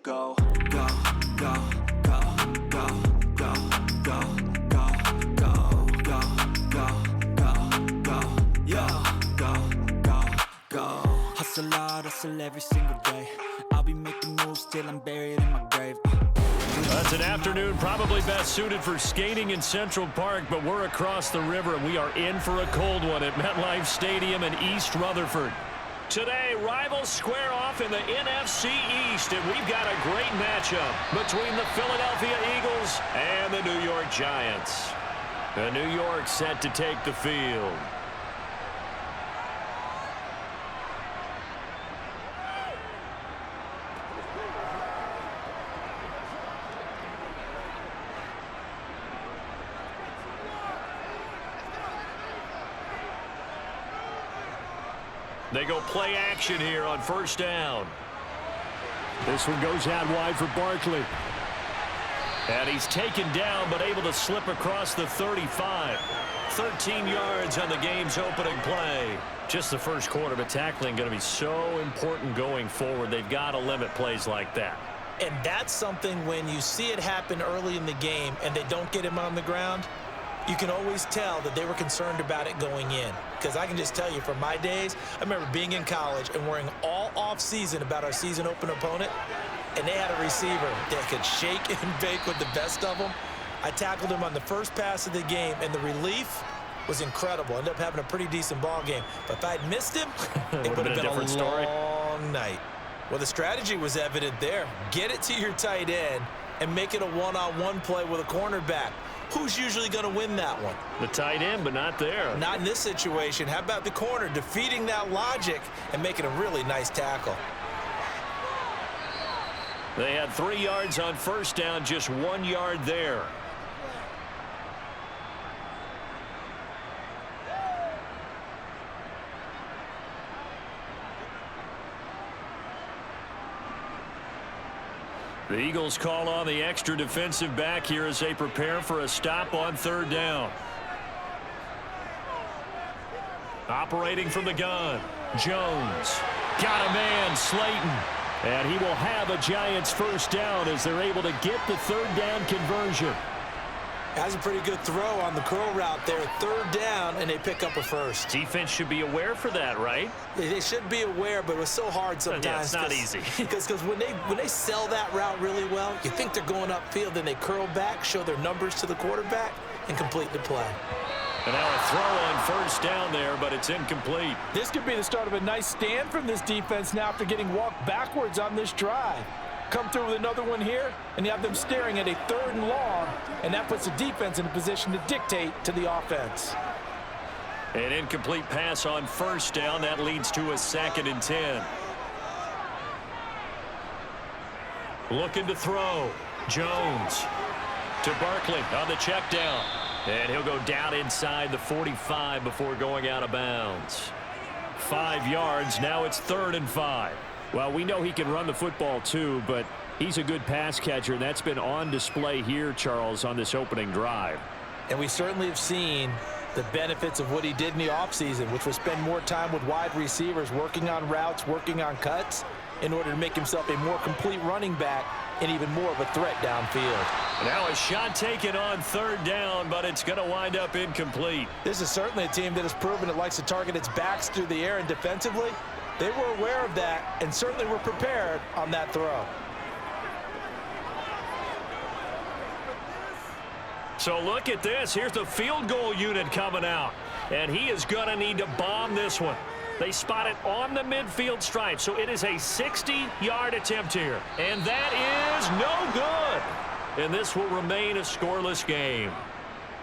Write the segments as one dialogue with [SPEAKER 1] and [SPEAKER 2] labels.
[SPEAKER 1] Go, go, go, go, go, go, go, go, go, go, go, go, go, yeah, go, go, go. Hustle hard, hustle every single day. I'll be making moves till I'm buried in my grave.
[SPEAKER 2] That's an afternoon probably best suited for skating in Central Park, but we're across the river and we are in for a cold one at MetLife Stadium in East Rutherford. Today, rivals square off in the NFC East, and we've got a great matchup between the Philadelphia Eagles and the New York Giants. The New York set to take the field. They go play action here on first down. This one goes out wide for Barkley. And he's taken down but able to slip across the 35. 13 yards on the game's opening play. Just the first quarter, but tackling going to be so important going forward. They've got to limit plays like that.
[SPEAKER 3] And that's something when you see it happen early in the game and they don't get him on the ground, you can always tell that they were concerned about it going in. Because I can just tell you from my days, I remember being in college and worrying all off-season about our season open opponent, and they had a receiver that could shake and bake with the best of them. I tackled him on the first pass of the game, and the relief was incredible. Ended up having a pretty decent ball game. But if I'd missed him, it would have been a long night. Well, the strategy was evident there. Get it to your tight end and make it a one-on-one play with a cornerback. Who's usually going to win that one?
[SPEAKER 2] The tight end, but not there.
[SPEAKER 3] Not in this situation. How about the corner defeating that logic and making a really nice tackle?
[SPEAKER 2] They had 3 yards on first down, just 1 yard there. The Eagles call on the extra defensive back here as they prepare for a stop on third down. Operating from the gun, Jones. Got a man, Slayton. And he will have a Giants first down as they're able to get the third down conversion.
[SPEAKER 3] Has a pretty good throw on the curl route there. Third down, and they pick up a first.
[SPEAKER 2] Defense should be aware for that, right?
[SPEAKER 3] They should be aware, but it was so hard sometimes.
[SPEAKER 2] Yeah, it's not easy.
[SPEAKER 3] Because when they sell that route really well, you think they're going upfield, then they curl back, show their numbers to the quarterback, and complete the play.
[SPEAKER 2] And now a throw on first down there, but it's incomplete.
[SPEAKER 4] This could be the start of a nice stand from this defense now after getting walked backwards on this drive. Come through with another one here, and you have them staring at a 3rd and long, and that puts the defense in a position to dictate to the offense.
[SPEAKER 2] An incomplete pass on first down. That leads to a 2nd and 10. Looking to throw. Jones to Barkley on the check down. And he'll go down inside the 45 before going out of bounds. 5 yards. Now it's 3rd and 5. Well, we know he can run the football too, but he's a good pass catcher, and that's been on display here, Charles, on this opening drive.
[SPEAKER 3] And we certainly have seen the benefits of what he did in the offseason, which was spend more time with wide receivers, working on routes, working on cuts, in order to make himself a more complete running back and even more of a threat downfield.
[SPEAKER 2] Now a shot taken on third down, but it's going to wind up incomplete.
[SPEAKER 3] This is certainly a team that has proven it likes to target its backs through the air, and defensively, they were aware of that and certainly were prepared on that throw.
[SPEAKER 2] So look at this. Here's the field goal unit coming out, and he is going to need to bomb this one. They spot it on the midfield stripe, so it is a 60-yard attempt here. And that is no good. And this will remain a scoreless game.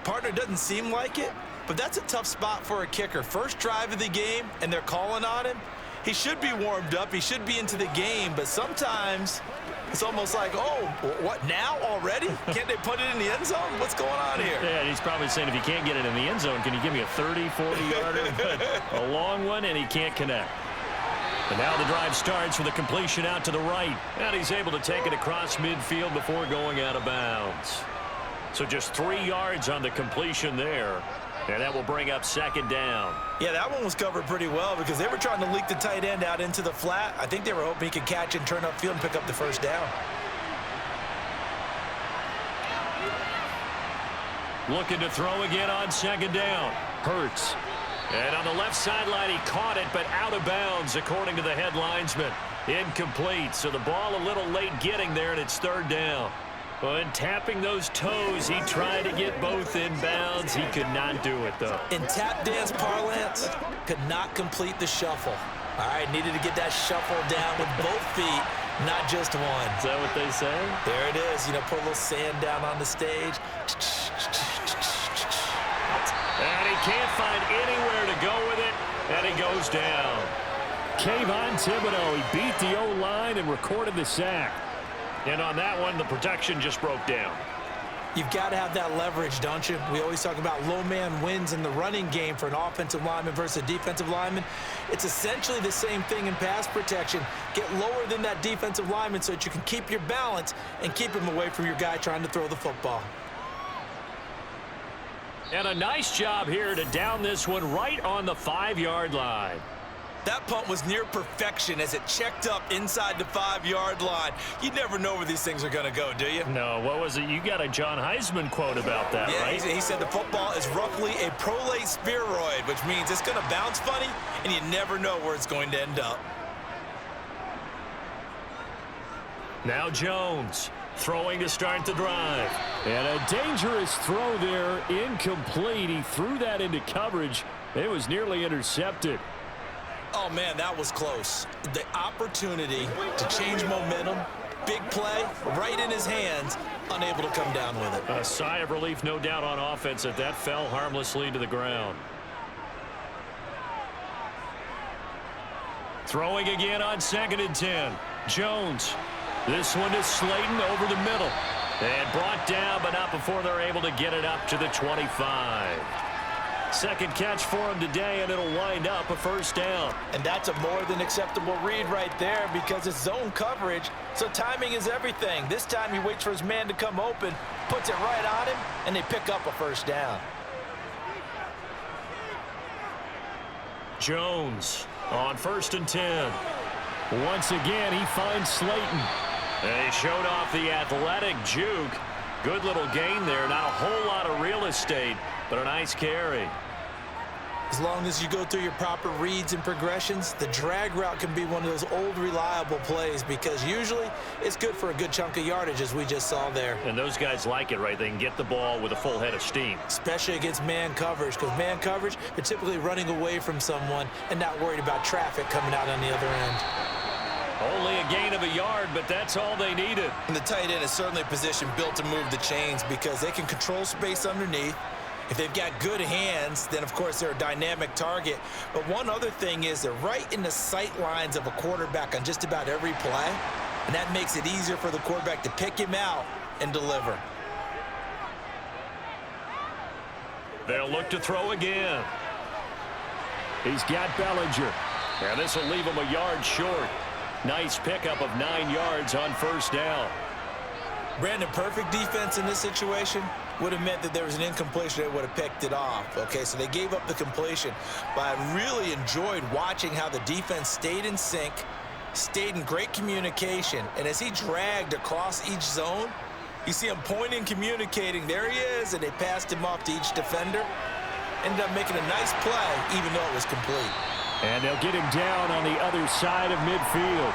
[SPEAKER 3] Partner, doesn't seem like it, but that's a tough spot for a kicker. First drive of the game, and they're calling on him. He should be warmed up. He should be into the game, but sometimes it's almost like, oh, what, now already? Can't they put it in the end zone? What's going on here?
[SPEAKER 2] Yeah, he's probably saying if you can't get it in the end zone, can you give me a 30, 40-yarder? A long one, and he can't connect. And now the drive starts with a completion out to the right. And he's able to take it across midfield before going out of bounds. So just 3 yards on the completion there. And that will bring up second down.
[SPEAKER 3] Yeah, that one was covered pretty well because they were trying to leak the tight end out into the flat. I think they were hoping he could catch and turn upfield and pick up the first down.
[SPEAKER 2] Looking to throw again on second down. Hurts. And on the left sideline, he caught it, but out of bounds, according to the head linesman. Incomplete, so the ball a little late getting there, and it's third down. When tapping those toes, he tried to get both in bounds. He could not do it, though.
[SPEAKER 3] In tap dance parlance, could not complete the shuffle. All right, needed to get that shuffle down with both feet, not just one.
[SPEAKER 2] Is that what they say?
[SPEAKER 3] There it is. You know, put a little sand down on the stage.
[SPEAKER 2] And he can't find anywhere to go with it, and he goes down. Kayvon Thibodeau, he beat the O-line and recorded the sack. And on that one, the protection just broke down.
[SPEAKER 3] You've got to have that leverage, don't you? We always talk about low man wins in the running game for an offensive lineman versus a defensive lineman. It's essentially the same thing in pass protection. Get lower than that defensive lineman so that you can keep your balance and keep him away from your guy trying to throw the football.
[SPEAKER 2] And a nice job here to down this one right on the 5-yard line.
[SPEAKER 3] That punt was near perfection as it checked up inside the 5-yard line. You never know where these things are going to go, do you?
[SPEAKER 2] No, what was it? You got a John Heisman quote about that, right?
[SPEAKER 3] Yeah, he said the football is roughly a prolate spheroid, which means it's going to bounce funny, and you never know where it's going to end up.
[SPEAKER 2] Now Jones throwing to start the drive. And a dangerous throw there, incomplete. He threw that into coverage. It was nearly intercepted.
[SPEAKER 3] Oh, man, that was close. The opportunity to change momentum, big play, right in his hands, unable to come down with it.
[SPEAKER 2] A sigh of relief, no doubt, on offense that fell harmlessly to the ground. Throwing again on 2nd and 10. Jones. This one is Slayton over the middle. And brought down, but not before they're able to get it up to the 25. Second catch for him today, and it'll wind up a first down.
[SPEAKER 3] And that's a more than acceptable read right there because it's zone coverage, so timing is everything. This time he waits for his man to come open, puts it right on him, and they pick up a first down.
[SPEAKER 2] Jones on 1st and 10. Once again, he finds Slayton. They showed off the athletic juke. Good little gain there. Not a whole lot of real estate, but a nice carry.
[SPEAKER 3] As long as you go through your proper reads and progressions, the drag route can be one of those old reliable plays because usually it's good for a good chunk of yardage, as we just saw there.
[SPEAKER 2] And those guys like it, right? They can get the ball with a full head of steam.
[SPEAKER 3] Especially against man coverage, because man coverage, they're typically running away from someone and not worried about traffic coming out on the other end.
[SPEAKER 2] Only a gain of a yard, but that's all they needed.
[SPEAKER 3] And the tight end is certainly a position built to move the chains because they can control space underneath. If they've got good hands, then, of course, they're a dynamic target. But one other thing is they're right in the sight lines of a quarterback on just about every play, and that makes it easier for the quarterback to pick him out and deliver.
[SPEAKER 2] They'll look to throw again. He's got Bellinger. And this will leave him a yard short. Nice pickup of 9 yards on first down.
[SPEAKER 3] Brandon, perfect defense in this situation would have meant that there was an incompletion. They would have picked it off. Okay, so they gave up the completion. But I really enjoyed watching how the defense stayed in sync, stayed in great communication. And as he dragged across each zone, you see him pointing, communicating. There he is, and they passed him off to each defender. Ended up making a nice play, even though it was complete.
[SPEAKER 2] And they'll get him down on the other side of midfield.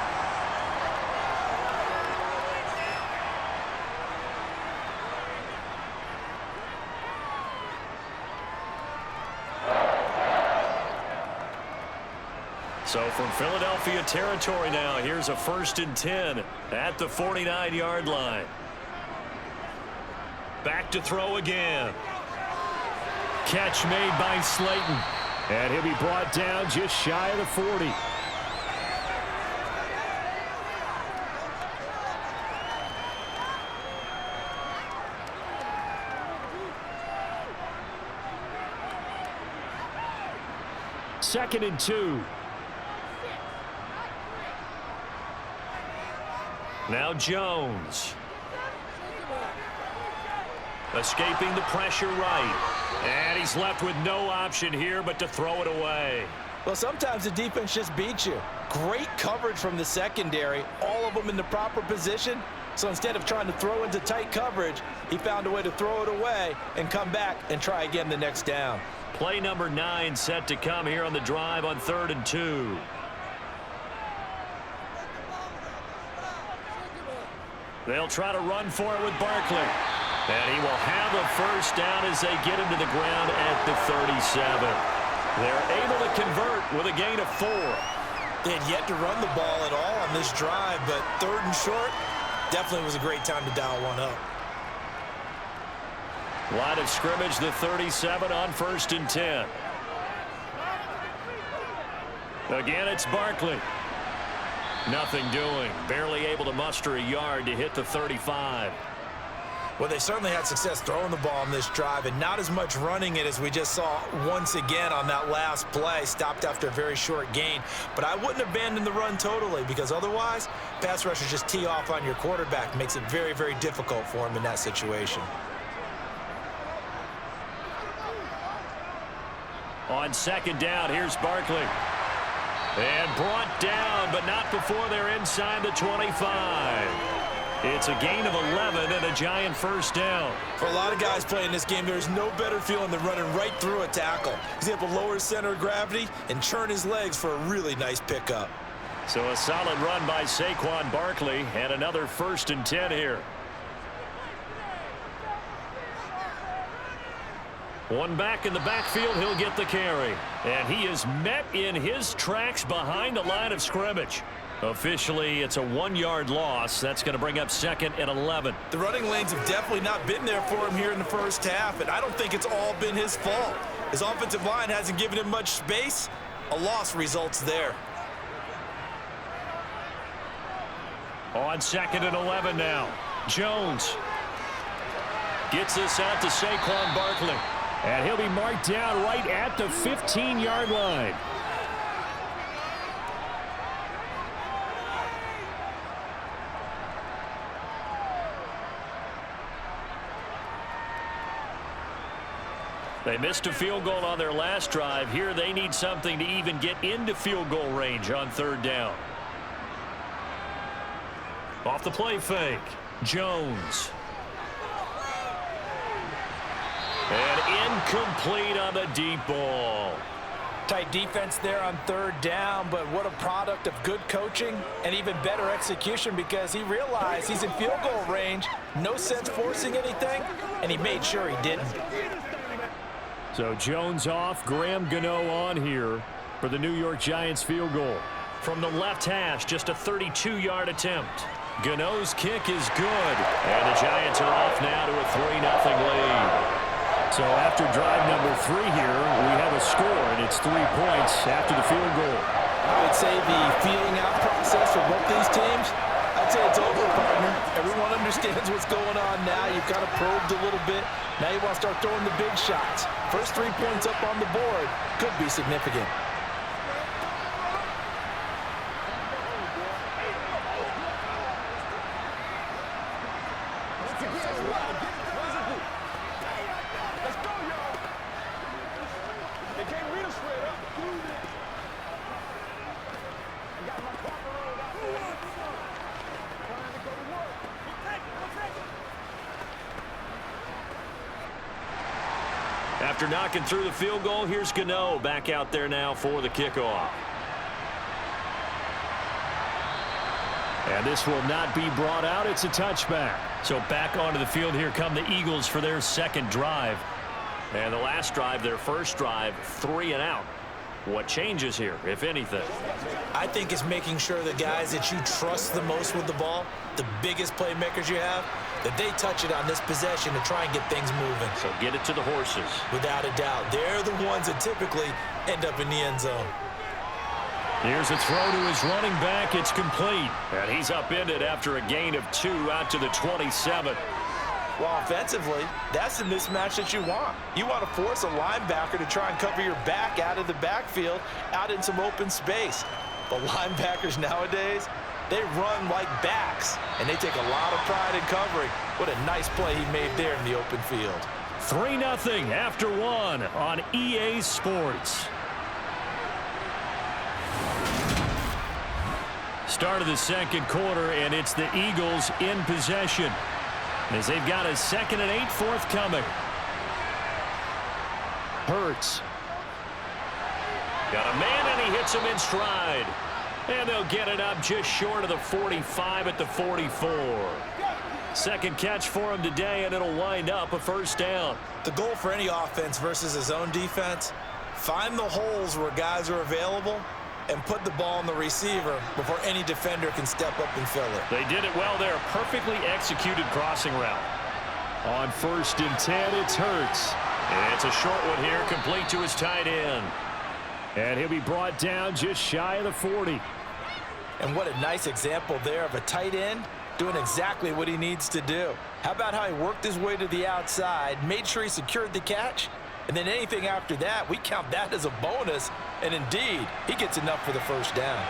[SPEAKER 2] So from Philadelphia territory now, here's a 1st and 10 at the 49-yard line. Back to throw again. Catch made by Slayton. And he'll be brought down just shy of the 40. Second and 2. Now Jones. Escaping the pressure right. And he's left with no option here but to throw it away.
[SPEAKER 3] Well, sometimes the defense just beats you. Great coverage from the secondary. All of them in the proper position.
[SPEAKER 4] So instead of trying to throw into tight coverage, he found a way to throw it away and come back and try again the next down.
[SPEAKER 2] Play number 9 set to come here on the drive on 3rd and 2. They'll try to run for it with Barkley. And he will have a first down as they get him to the ground at the 37. They're able to convert with a gain of 4.
[SPEAKER 3] They had yet to run the ball at all on this drive, but 3rd and short definitely was a great time to dial one up.
[SPEAKER 2] Line of scrimmage, the 37 on 1st and 10. Again, it's Barkley. Nothing doing. Barely able to muster a yard to hit the 35.
[SPEAKER 3] Well, they certainly had success throwing the ball on this drive and not as much running it as we just saw once again on that last play. Stopped after a very short gain. But I wouldn't abandon the run totally because otherwise, pass rushers just tee off on your quarterback. Makes it very, very difficult for him in that situation.
[SPEAKER 2] On 2nd down, here's Barkley. And brought down, but not before they're inside the 25. It's a gain of 11 and a giant first down.
[SPEAKER 3] For a lot of guys playing this game, there's no better feeling than running right through a tackle. He's able to lower his center of gravity and churn his legs for a really nice pickup.
[SPEAKER 2] So a solid run by Saquon Barkley and another 1st and 10 here. One back in the backfield, he'll get the carry. And he is met in his tracks behind the line of scrimmage. Officially, it's a 1-yard loss. That's going to bring up 2nd and 11.
[SPEAKER 3] The running lanes have definitely not been there for him here in the first half, and I don't think it's all been his fault. His offensive line hasn't given him much space. A loss results there.
[SPEAKER 2] On 2nd and 11 now. Jones gets this out to Saquon Barkley. And he'll be marked down right at the 15-yard line. They missed a field goal on their last drive. Here they need something to even get into field goal range on 3rd down. Off the play fake. Jones. And incomplete on the deep ball.
[SPEAKER 4] Tight defense there on 3rd down, but what a product of good coaching and even better execution because he realized he's in field goal range. No sense forcing anything, and he made sure he didn't.
[SPEAKER 2] So Jones off, Graham Gano on here for the New York Giants field goal. From the left hash, just a 32-yard attempt. Gano's kick is good, and the Giants are off now to a 3-0 lead. So after drive number 3 here, we have a score, and it's 3 points after the field goal.
[SPEAKER 4] I would say the feeling out process for both these teams, I'd say it's over, partner. Everyone understands what's going on now. You've kind of probed a little bit. Now you want to start throwing the big shots. First 3 points up on the board could be significant.
[SPEAKER 2] After knocking through the field goal, here's Gano back out there now for the kickoff. And this will not be brought out. It's a touchback. So back onto the field here come the Eagles for their 2nd drive. And the last drive, their first drive, 3 and out. What changes here, if anything?
[SPEAKER 3] I think it's making sure the guys that you trust the most with the ball, the biggest playmakers you have, that they touch it on this possession to try and get things moving.
[SPEAKER 2] So get it to the horses.
[SPEAKER 3] Without a doubt. They're the ones that typically end up in the end zone.
[SPEAKER 2] Here's a throw to his running back. It's complete. And he's upended after a gain of 2 out to the 27.
[SPEAKER 3] Well, offensively, that's the mismatch that you want. You want to force a linebacker to try and cover your back out of the backfield, out in some open space. But linebackers nowadays, they run like backs, and they take a lot of pride in covering. What a nice play he made there in the open field.
[SPEAKER 2] 3-0 after 1 on EA Sports. start of the second quarter, and it's the Eagles in possession as they've got a 2nd and 8 forthcoming. Hurts. Got a man, and he hits him in stride. And they'll get it up just short of the 45 at the 44. Second catch for him today, and it'll wind up a first down.
[SPEAKER 3] The goal for any offense versus his own defense, find the holes where guys are available and put the ball on the receiver before any defender can step up and fill it.
[SPEAKER 2] They did it well there. Perfectly executed crossing route. On 1st and 10, it's Hurts. And it's a short one here, complete to his tight end. And he'll be brought down just shy of the 40.
[SPEAKER 3] And what a nice example there of a tight end doing exactly what he needs to do. How about how he worked his way to the outside, made sure he secured the catch, and then anything after that, we count that as a bonus. And indeed, he gets enough for the first down.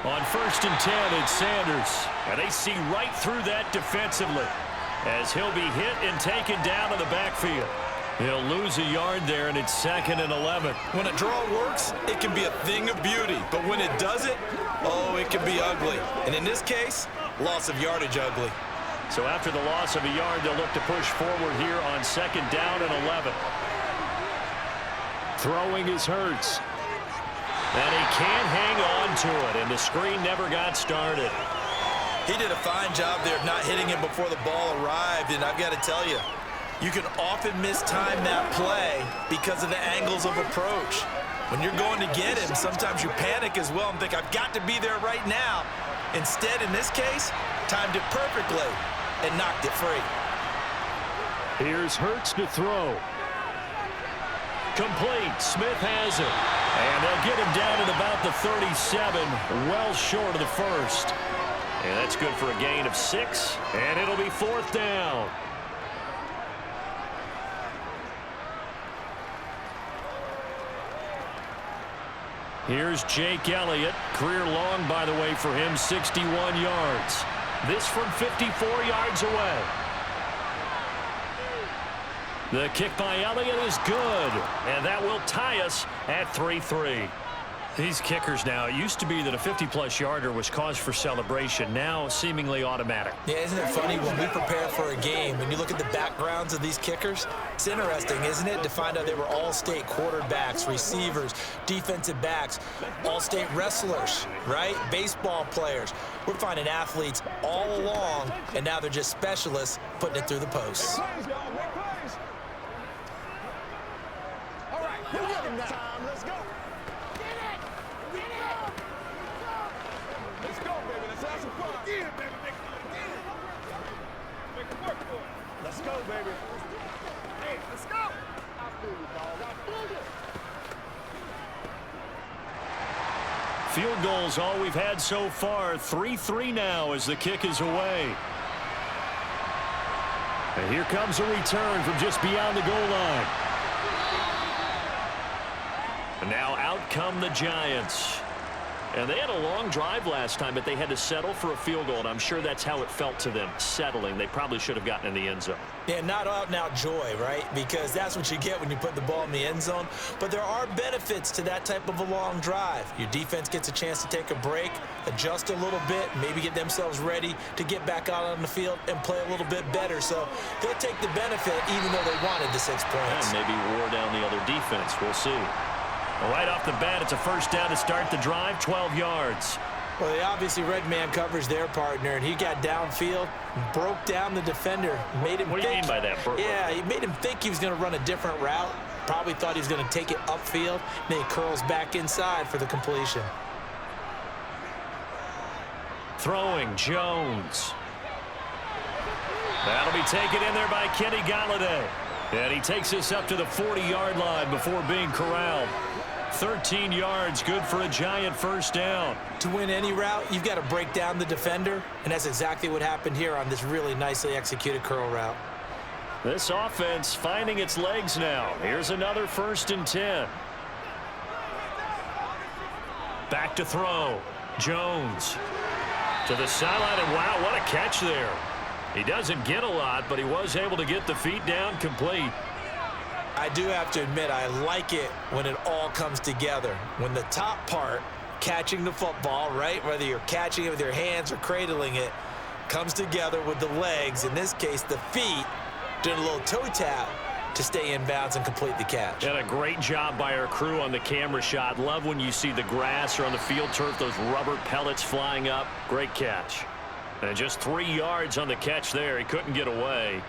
[SPEAKER 2] On 1st and 10, it's Sanders. And they see right through that defensively as he'll be hit and taken down in the backfield. He'll lose a yard there, and it's 2nd and 11.
[SPEAKER 3] When a draw works, it can be a thing of beauty. But when it doesn't, oh, it can be ugly. And in this case, loss of yardage ugly.
[SPEAKER 2] So after the loss of a yard, they'll look to push forward here on 2nd down and 11. Throwing is Hurts. And he can't hang on to it, and the screen never got started.
[SPEAKER 3] He did a fine job there of not hitting him before the ball arrived, and I've got to tell you, you can often mistime that play because of the angles of approach. When you're going to get him, sometimes you panic as well and think, I've got to be there right now. Instead, in this case, timed it perfectly and knocked it free.
[SPEAKER 2] Here's Hurts to throw. Complete. Smith has it. And they'll get him down at about the 37, well short of the first. And that's good for a gain of 6, and it'll be 4th down. Here's Jake Elliott. Career long, by the way, for him, 61 yards. This from 54 yards away. The kick by Elliott is good, and that will tie us at 3-3. These kickers now, it used to be that a 50-plus yarder was cause for celebration, now seemingly automatic.
[SPEAKER 3] Yeah, isn't it funny when we prepare for a game, when you look at the backgrounds of these kickers, it's interesting, isn't it, to find out they were all-state quarterbacks, receivers, defensive backs, all-state wrestlers, right? Baseball players. We're finding athletes all along, and now they're just specialists putting it through the posts.
[SPEAKER 5] Let's go. Let's go, baby. Let's have some fun. Yeah, baby. Make it work for it. Let's go, baby. Hey, let's go. I feel you, dog. I feel you.
[SPEAKER 2] Field goals all we've had so far. 3-3 now as the kick is away. And here comes a return from just beyond the goal line. And now out come the Giants. And they had a long drive last time, but they had to settle for a field goal, and I'm sure that's how it felt to them, settling. They probably should have gotten in the end zone.
[SPEAKER 3] Yeah, not out-and-out joy, right? Because that's what you get when you put the ball in the end zone. But there are benefits to that type of a long drive. Your defense gets a chance to take a break, adjust a little bit, maybe get themselves ready to get back out on the field and play a little bit better. So they'll take the benefit even though they wanted the 6 points.
[SPEAKER 2] And maybe wore down the other defense. We'll see. Well, right off the bat, it's a first down to start the drive, 12 yards.
[SPEAKER 3] Well, they obviously red man covers their partner, and he got downfield, broke down the defender, made him
[SPEAKER 2] What do you mean by that?
[SPEAKER 3] Yeah, he made him think he was going to run a different route. Probably thought he was going to take it upfield. Then he curls back inside for the completion.
[SPEAKER 2] Throwing, Jones. That'll be taken in there by Kenny Galladay. And he takes us up to the 40-yard line before being corralled. 13 yards, good for a Giant first down.
[SPEAKER 3] To win any route, you've got to break down the defender, and that's exactly what happened here on this really nicely executed curl route.
[SPEAKER 2] This offense finding its legs now. Here's another 1st and 10. Back to throw. Jones to the sideline, and wow, what a catch there. He doesn't get a lot, but he was able to get the feet down complete.
[SPEAKER 3] I do have to admit, I like it when it all comes together. When the top part, catching the football, right, whether you're catching it with your hands or cradling it, comes together with the legs, in this case the feet, doing a little toe tap to stay in bounds and complete the catch.
[SPEAKER 2] And a great job by our crew on the camera shot. Love when you see the grass or on the field turf, those rubber pellets flying up. Great catch. And just 3 yards on the catch there. He couldn't get away.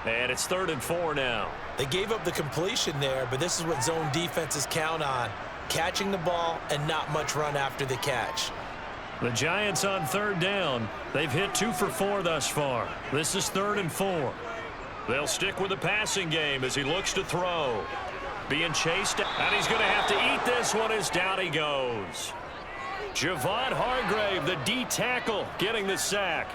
[SPEAKER 2] And it's 3rd and 4 now.
[SPEAKER 3] They gave up the completion there, but this is what zone defenses count on. Catching the ball and not much run after the catch.
[SPEAKER 2] The Giants on 3rd down. They've hit 2 for 4 thus far. This is 3rd and 4. They'll stick with the passing game as he looks to throw. Being chased, and he's going to have to eat this one as down he goes. Javon Hargrave, the D tackle, getting the sack.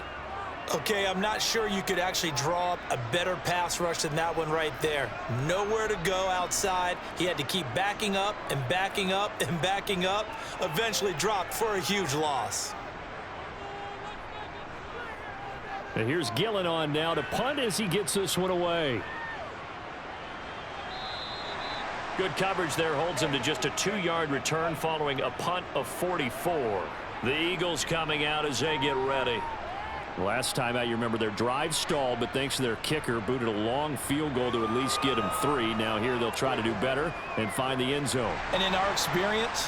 [SPEAKER 3] Okay, I'm not sure you could actually draw up a better pass rush than that one right there. Nowhere to go outside. He had to keep backing up and backing up and backing up. Eventually dropped for a huge loss.
[SPEAKER 2] And here's Gillen on now to punt as he gets this one away. Good coverage there, holds him to just a 2-yard return following a punt of 44. The Eagles coming out as they get ready. Last time out, you remember their drive stalled, but thanks to their kicker, booted a long field goal to at least get them 3. Now here they'll try to do better and find the end zone.
[SPEAKER 4] And in our experience,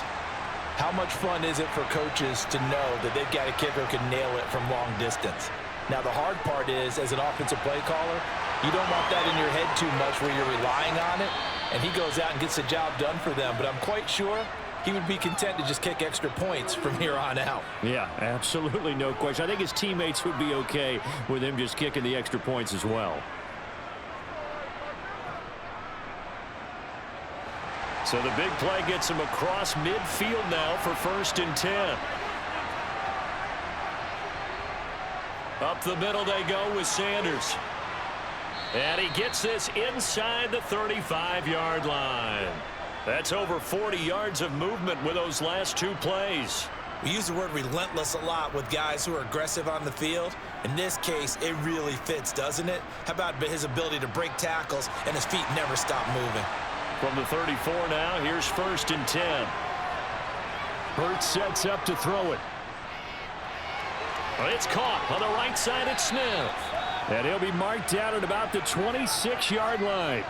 [SPEAKER 4] how much fun is it for coaches to know that they've got a kicker who can nail it from long distance? Now, the hard part is, as an offensive play caller, you don't want that in your head too much where you're relying on it, and he goes out and gets the job done for them. But I'm quite sure he would be content to just kick extra points from here on out.
[SPEAKER 2] Yeah, absolutely no question. I think his teammates would be okay with him just kicking the extra points as well. So the big play gets him across midfield now for 1st and 10. Up the middle they go with Sanders. And he gets this inside the 35-yard line. That's over 40 yards of movement with those last 2 plays.
[SPEAKER 3] We use the word relentless a lot with guys who are aggressive on the field. In this case, it really fits, doesn't it? How about his ability to break tackles and his feet never stop moving?
[SPEAKER 2] From the 34 now, here's 1st and 10. Hurts sets up to throw it. It's caught on the right side at Smith. And he'll be marked down at about the 26-yard line.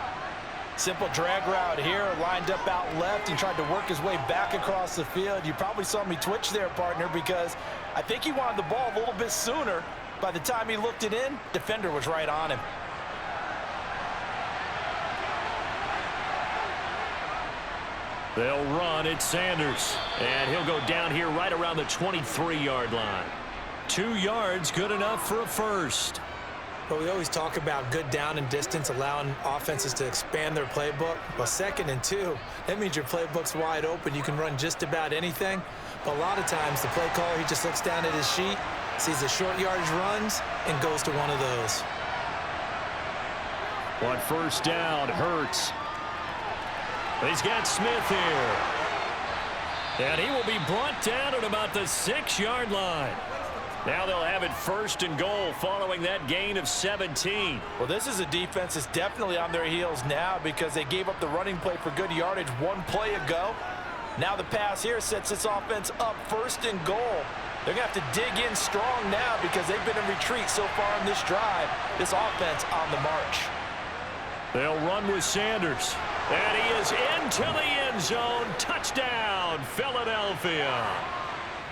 [SPEAKER 4] Simple drag route here, lined up out left and tried to work his way back across the field. You probably saw me twitch there, partner, because I think he wanted the ball a little bit sooner. By the time he looked it in, defender was right on him.
[SPEAKER 2] They'll run. It's Sanders. And he'll go down here right around the 23-yard line. 2 yards, good enough for a first.
[SPEAKER 3] But we always talk about good down and distance, allowing offenses to expand their playbook. Well, 2nd and 2, that means your playbook's wide open. You can run just about anything. But a lot of times, the play caller, he just looks down at his sheet, sees the short yardage runs, and goes to one of those.
[SPEAKER 2] On 1st down, Hurts. He's got Smith here. And he will be brought down at about the 6-yard line. Now they'll have it 1st and goal following that gain of 17.
[SPEAKER 4] Well, this is a defense that's definitely on their heels now because they gave up the running play for good yardage 1 play ago. Now the pass here sets this offense up 1st and goal. They're going to have to dig in strong now because they've been in retreat so far in this drive. This offense on the march.
[SPEAKER 2] They'll run with Sanders. And he is into the end zone. Touchdown, Philadelphia.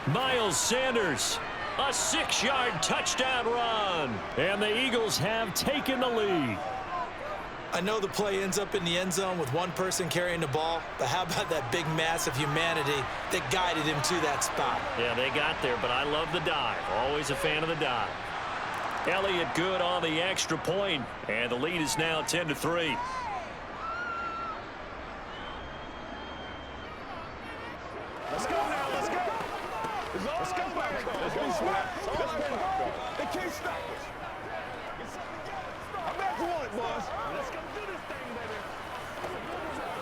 [SPEAKER 2] Miles Sanders. A 6-yard touchdown run. And the Eagles have taken the lead.
[SPEAKER 3] I know the play ends up in the end zone with one person carrying the ball, but how about that big mass of humanity that guided him to that spot?
[SPEAKER 2] Yeah, they got there, but I love the dive. Always a fan of the dive. Elliott good on the extra point, and the lead is now 10-3.
[SPEAKER 5] Let's go now, let's go. Let's go, baby. Let's be smart. Let's win. They can't stop us. I'm back to it, boys. Let's go do this thing, baby.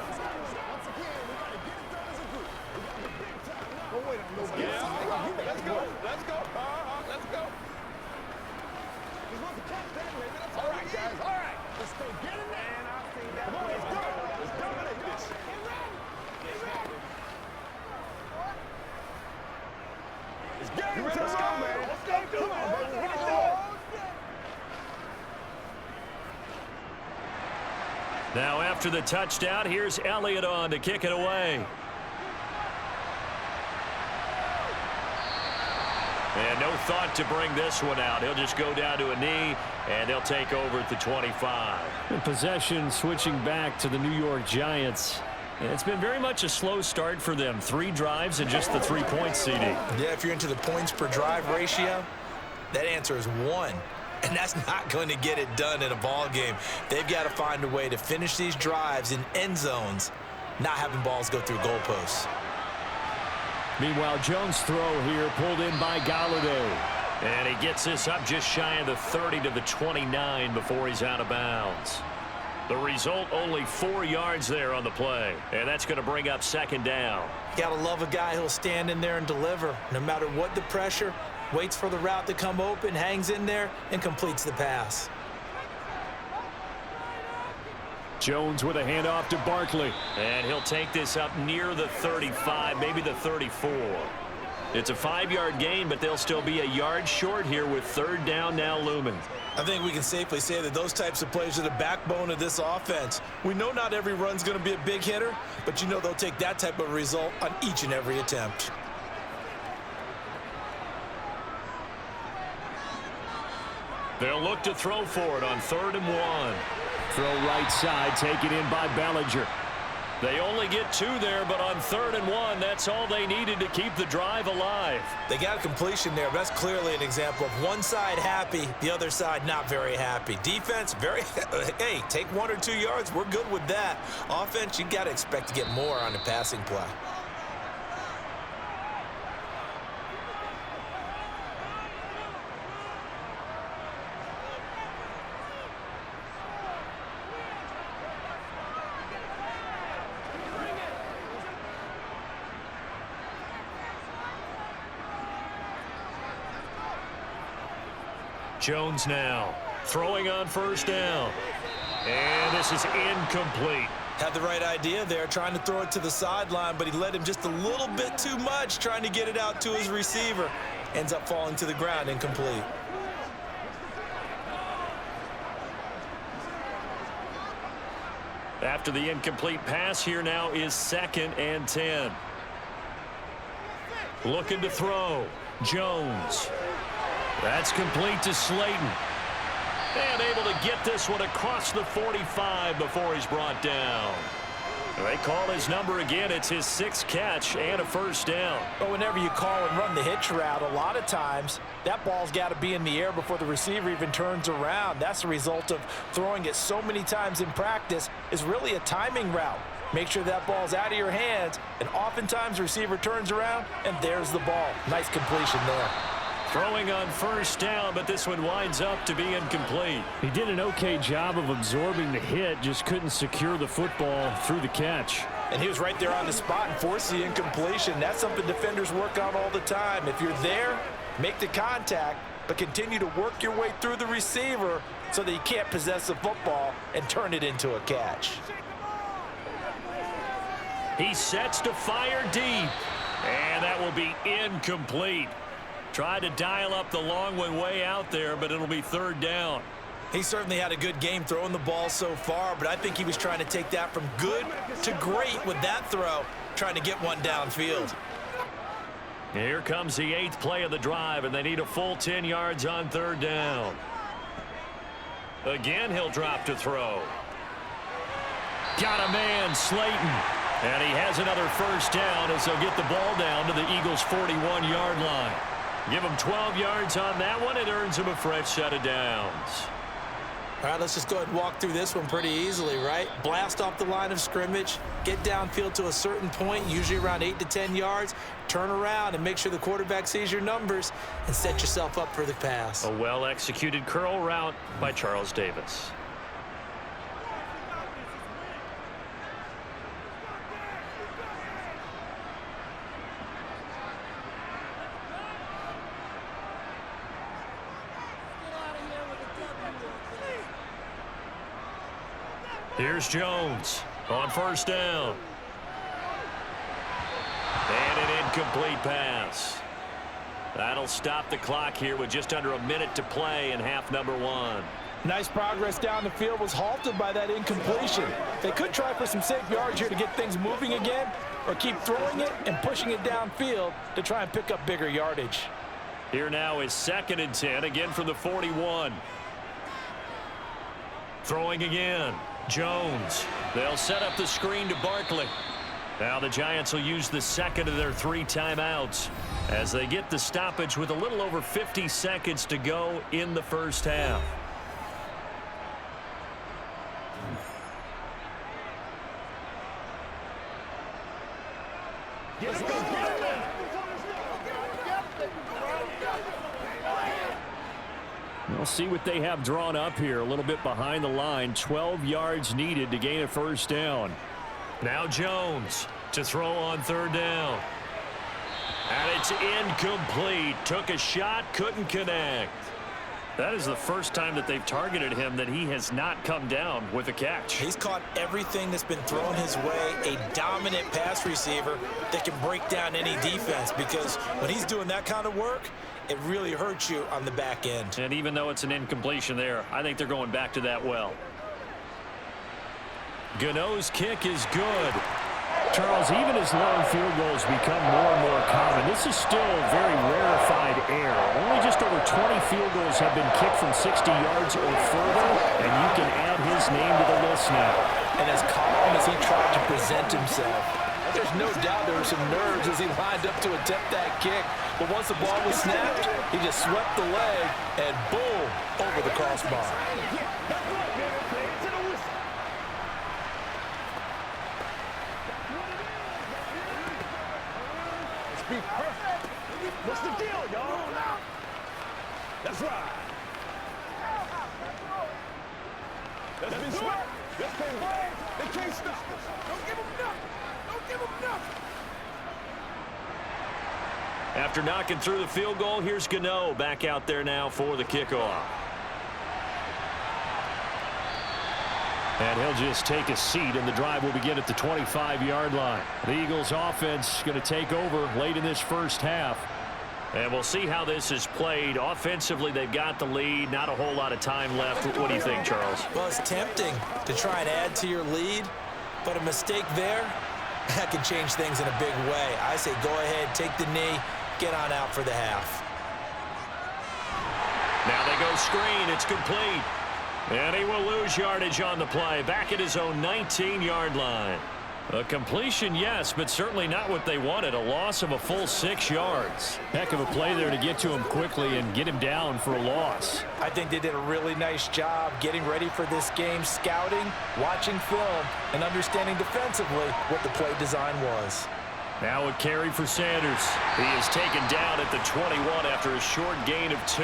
[SPEAKER 5] Once again, we got to get it done as a group. We got the big time. Don't wait on nobody. Yeah, let's go. Let's go. Let's go. Just want to catch that, baby. That's all right, guys. All right. Let's go get it, man. I'll see that. Let's go. You ready? Let's go, man. Let's go. Come on, baby. We can do it.
[SPEAKER 2] Now after the touchdown, here's Elliott on to kick it away. And no thought to bring this one out. He'll just go down to a knee, and they'll take over at the 25.
[SPEAKER 6] And possession switching back to the New York Giants.
[SPEAKER 2] And it's been very much a slow start for them. 3 drives and just the 3 points, CD.
[SPEAKER 3] Yeah, if you're into the points per drive ratio, that answer is 1. And that's not going to get it done in a ball game. They've got to find a way to finish these drives in end zones, not having balls go through goalposts.
[SPEAKER 6] Meanwhile, Jones' throw here pulled in by Galladay.
[SPEAKER 2] And he gets this up just shy of the 30 to the 29 before he's out of bounds. The result, only 4 yards there on the play. And that's going to bring up second down.
[SPEAKER 3] You got to love a guy who'll stand in there and deliver. No matter what the pressure, waits for the route to come open, hangs in there, and completes the pass.
[SPEAKER 6] Jones with a handoff to Barkley.
[SPEAKER 2] And he'll take this up near the 35, maybe the 34. It's a 5-yard gain, but they'll still be a yard short here with third down now looming.
[SPEAKER 3] I think we can safely say that those types of plays are the backbone of this offense. We know not every run's going to be a big hitter, but you know they'll take that type of result on each and every attempt.
[SPEAKER 2] They'll look to throw for it on 3rd and 1.
[SPEAKER 6] Throw right side, taken in by Bellinger.
[SPEAKER 2] They only get 2 there, but on 3rd and 1, that's all they needed to keep the drive alive.
[SPEAKER 3] They got a completion there, but that's clearly an example of one side happy, the other side not very happy. Defense, very, hey, take 1 or 2 yards, we're good with that. Offense, you got to expect to get more on the passing play.
[SPEAKER 2] Jones now throwing on 1st down. And this is incomplete.
[SPEAKER 3] Had the right idea there, trying to throw it to the sideline, but he led him just a little bit too much, trying to get it out to his receiver. Ends up falling to the ground, incomplete.
[SPEAKER 2] After the incomplete pass, here now is 2nd and 10. Looking to throw. Jones. That's complete to Slayton. And able to get this one across the 45 before he's brought down. They call his number again. It's his 6th catch and a 1st down.
[SPEAKER 4] But whenever you call and run the hitch route, a lot of times that ball's got to be in the air before the receiver even turns around. That's the result of throwing it so many times in practice. Is really a timing route. Make sure that ball's out of your hands, and oftentimes the receiver turns around, and there's the ball. Nice completion there.
[SPEAKER 2] Throwing on 1st down, but this one winds up to be incomplete.
[SPEAKER 6] He did an okay job of absorbing the hit, just couldn't secure the football through the catch.
[SPEAKER 4] And he was right there on the spot and forced the incompletion. That's something defenders work on all the time. If you're there, make the contact, but continue to work your way through the receiver so that you can't possess the football and turn it into a catch.
[SPEAKER 2] He sets to fire deep, and that will be incomplete. Tried to dial up the long one way out there, but it'll be 3rd down.
[SPEAKER 3] He certainly had a good game throwing the ball so far, but I think he was trying to take that from good to great with that throw, trying to get one downfield.
[SPEAKER 2] Here comes the 8th play of the drive, and they need a full 10 yards on 3rd down. Again, he'll drop to throw. Got a man, Slayton. And he has another 1st down as they'll get the ball down to the Eagles' 41-yard line. Give him 12 yards on that one. It earns him a fresh set of downs.
[SPEAKER 3] All right, let's just go ahead and walk through this one pretty easily, right? Blast off the line of scrimmage, get downfield to a certain point, usually around 8 to 10 yards, turn around and make sure the quarterback sees your numbers and set yourself up for the pass.
[SPEAKER 2] A well-executed curl route by Charles Davis. Here's Jones on 1st down. And an incomplete pass. That'll stop the clock here with just under a minute to play in half number 1.
[SPEAKER 4] Nice progress down the field was halted by that incompletion. They could try for some safe yards here to get things moving again, or keep throwing it and pushing it downfield to try and pick up bigger yardage.
[SPEAKER 2] Here now is 2nd and 10, again from the 41. Throwing again. Jones. They'll set up the screen to Barkley. Now the Giants will use the second of their 3 timeouts as they get the stoppage with a little over 50 seconds to go in the first half.
[SPEAKER 6] We'll see what they have drawn up here. A little bit behind the line. 12 yards needed to gain a first down.
[SPEAKER 2] Now Jones to throw on 3rd down. And it's incomplete. Took a shot, couldn't connect.
[SPEAKER 6] That is the first time that they've targeted him that he has not come down with a catch.
[SPEAKER 3] He's caught everything that's been thrown his way. A dominant pass receiver that can break down any defense, because when he's doing that kind of work, it really hurts you on the back end.
[SPEAKER 6] And even though it's an incompletion there, I think they're going back to that well.
[SPEAKER 2] Gano's kick is good.
[SPEAKER 6] Charles, even as long field goals become more and more common, this is still very rarefied air. Only just over 20 field goals have been kicked from 60 yards or further, and you can add his name to the list now.
[SPEAKER 4] And as calm as he tried to present himself, there's no doubt there were some nerves as he lined up to attempt that kick. But once the ball was snapped, he just swept the leg and boom, over the crossbar.
[SPEAKER 5] Be perfect. What's the deal, y'all? That's right. That's been smart. That's been right. They can't stop us. Don't give them nothing. Don't give them nothing.
[SPEAKER 2] After knocking through the field goal, here's Gano back out there now for the kickoff.
[SPEAKER 6] And he'll just take a seat, and the drive will begin at the 25-yard line. The Eagles' offense going to take over late in this first half.
[SPEAKER 2] And we'll see how this is played. Offensively, they've got the lead. Not a whole lot of time left. What do you think, Charles?
[SPEAKER 3] Well, it's tempting to try and add to your lead, but a mistake there, that can change things in a big way. I say go ahead, take the knee, get on out for the half.
[SPEAKER 2] Now they go screen. It's complete. And he will lose yardage on the play. Back at his own 19-yard line. A completion, yes, but certainly not what they wanted. A loss of a full 6 yards.
[SPEAKER 6] Heck of a play there to get to him quickly and get him down for a loss.
[SPEAKER 4] I think they did a really nice job getting ready for this game, scouting, watching film, and understanding defensively what the play design was.
[SPEAKER 2] Now a carry for Sanders. He is taken down at the 21 after a short gain of 2.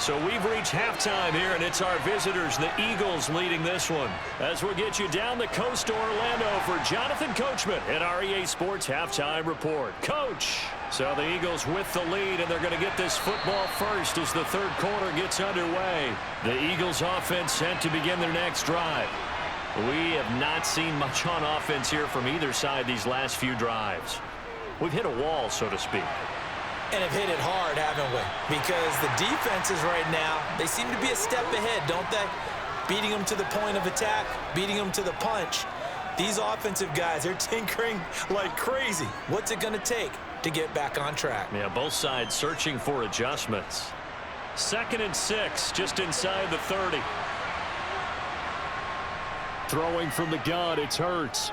[SPEAKER 2] So we've reached halftime here, and it's our visitors, the Eagles, leading this one. As we'll get you down the coast to Orlando for Jonathan Coachman at our EA Sports Halftime Report. Coach! So the Eagles with the lead, and they're going to get this football first as the third quarter gets underway. The Eagles offense set to begin their next drive. We have not seen much on offense here from either side these last few drives. We've hit a wall, so to speak.
[SPEAKER 3] And have hit it hard, haven't we? Because the defenses right now, they seem to be a step ahead, don't they? Beating them to the point of attack, beating them to the punch. These offensive guys, they're tinkering like crazy. What's it going to take to get back on track?
[SPEAKER 2] Yeah, both sides searching for adjustments. 2nd and 6, just inside the 30.
[SPEAKER 6] Throwing from the gun, it's Hurts.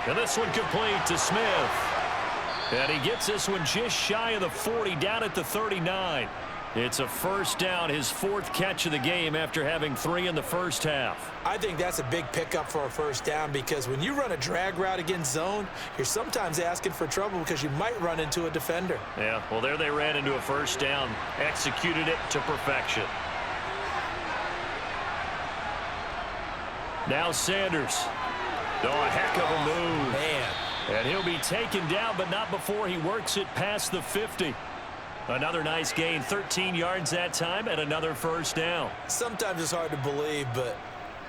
[SPEAKER 2] And this one complete to Smith. And he gets this one just shy of the 40, down at the 39. It's a first down, his 4th catch of the game after having 3 in the first half.
[SPEAKER 3] I think that's a big pickup for a first down, because when you run a drag route against zone, you're sometimes asking for trouble because you might run into a defender.
[SPEAKER 2] Yeah, well, there they ran into a first down, executed it to perfection. Now Sanders. Oh, a heck of a move.
[SPEAKER 3] Man.
[SPEAKER 2] And he'll be taken down, but not before he works it past the 50. Another nice gain, 13 yards that time, and another first down.
[SPEAKER 3] Sometimes it's hard to believe, but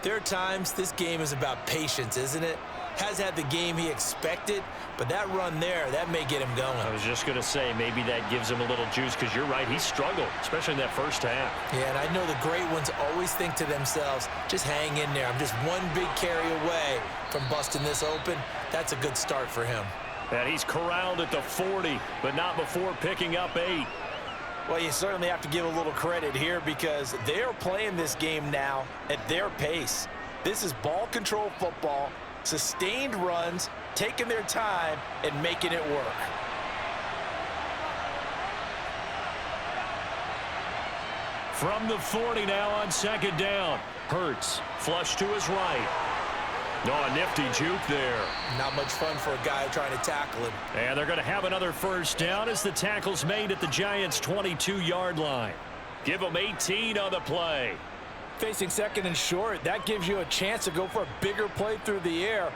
[SPEAKER 3] there are times this game is about patience, isn't it? has had the game he expected, but that run there, that may get him going.
[SPEAKER 2] I was just going to say, maybe that gives him a little juice, because you're right, he struggled, especially in that first half.
[SPEAKER 3] Yeah, and I know the great ones always think to themselves, just hang in there. I'm just one big carry away from busting this open. That's a good start for him.
[SPEAKER 2] And he's corralled at the 40, but not before picking up 8.
[SPEAKER 4] Well, you certainly have to give a little credit here because they're playing this game now at their pace. This is ball control football, sustained runs, taking their time, and making it work.
[SPEAKER 2] From the 40 now on second down. Hurts, flush to his right. Oh, a nifty juke there.
[SPEAKER 3] Not much fun for a guy trying to tackle him.
[SPEAKER 2] And they're going to have another first down as the tackle's made at the Giants' 22-yard line. Give them 18 on the play.
[SPEAKER 4] Facing second and short, that gives you a chance to go for a bigger play through the air.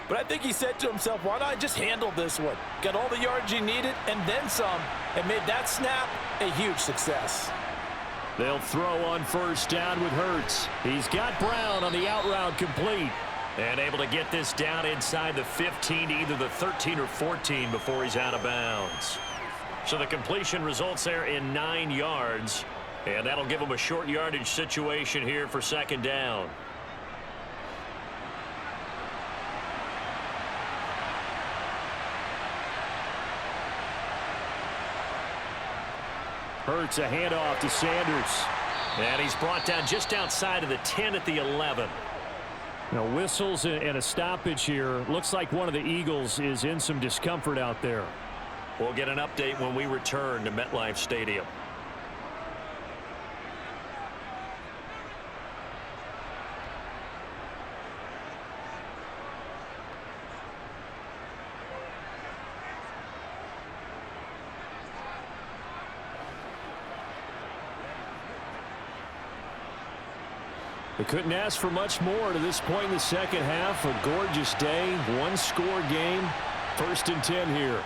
[SPEAKER 4] But I think he said to himself, why not just handle this one? Got all the yards you needed and then some, and made that snap a huge success.
[SPEAKER 2] They'll throw on first down with Hurts. He's got Brown on the out route complete. And able to get this down inside the 15, either the 13 or 14 before he's out of bounds. So the completion results there in 9 yards. And that'll give him a short yardage situation here for second down. Hurts a handoff to Sanders. And he's brought down just outside of the 10 at the 11.
[SPEAKER 6] Now, whistles and a stoppage here. Looks like one of the Eagles is in some discomfort out there.
[SPEAKER 2] We'll get an update when we return to MetLife Stadium.
[SPEAKER 6] They couldn't ask for much more to this point in the second half. A gorgeous day, one-score game. 1st and 10 here.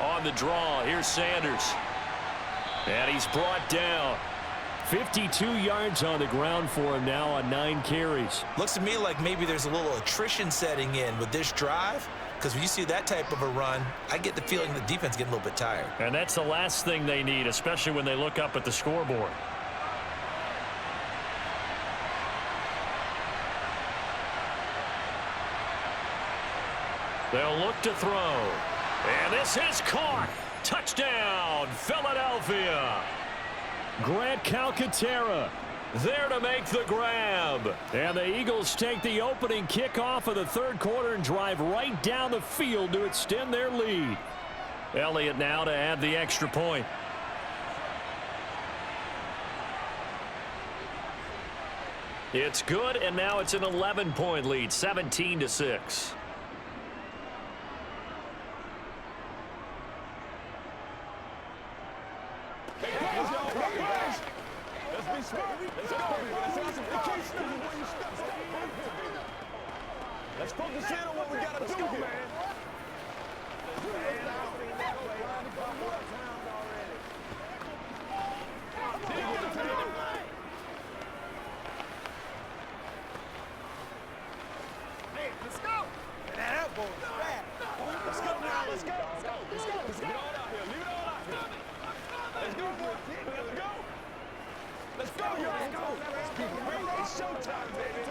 [SPEAKER 2] On the draw, here's Sanders. And he's brought down.
[SPEAKER 6] 52 yards on the ground for him now on 9 carries.
[SPEAKER 3] Looks to me like maybe there's a little attrition setting in with this drive, because when you see that type of a run, I get the feeling the defense getting a little bit tired.
[SPEAKER 2] And that's the last thing they need, especially when they look up at the scoreboard. They'll look to throw. And this is caught. Touchdown, Philadelphia.
[SPEAKER 6] Grant Calcaterra
[SPEAKER 2] There to make the grab.
[SPEAKER 6] And the Eagles take the opening kickoff of the third quarter and drive right down the field to extend their lead.
[SPEAKER 2] Elliott now to add the extra point. It's good, and now it's an 11-point lead, 17-6.
[SPEAKER 5] Let's focus in on what we got to do here. Hey, let's go. That ball is bad. Let's go now. Let's go. Let's go. Let's go. Let's go. Leave it all out here. Leave it all out here. Let's go. Let's go. Let's go, y'all. Let's go. Let's keep it real. It's showtime, baby.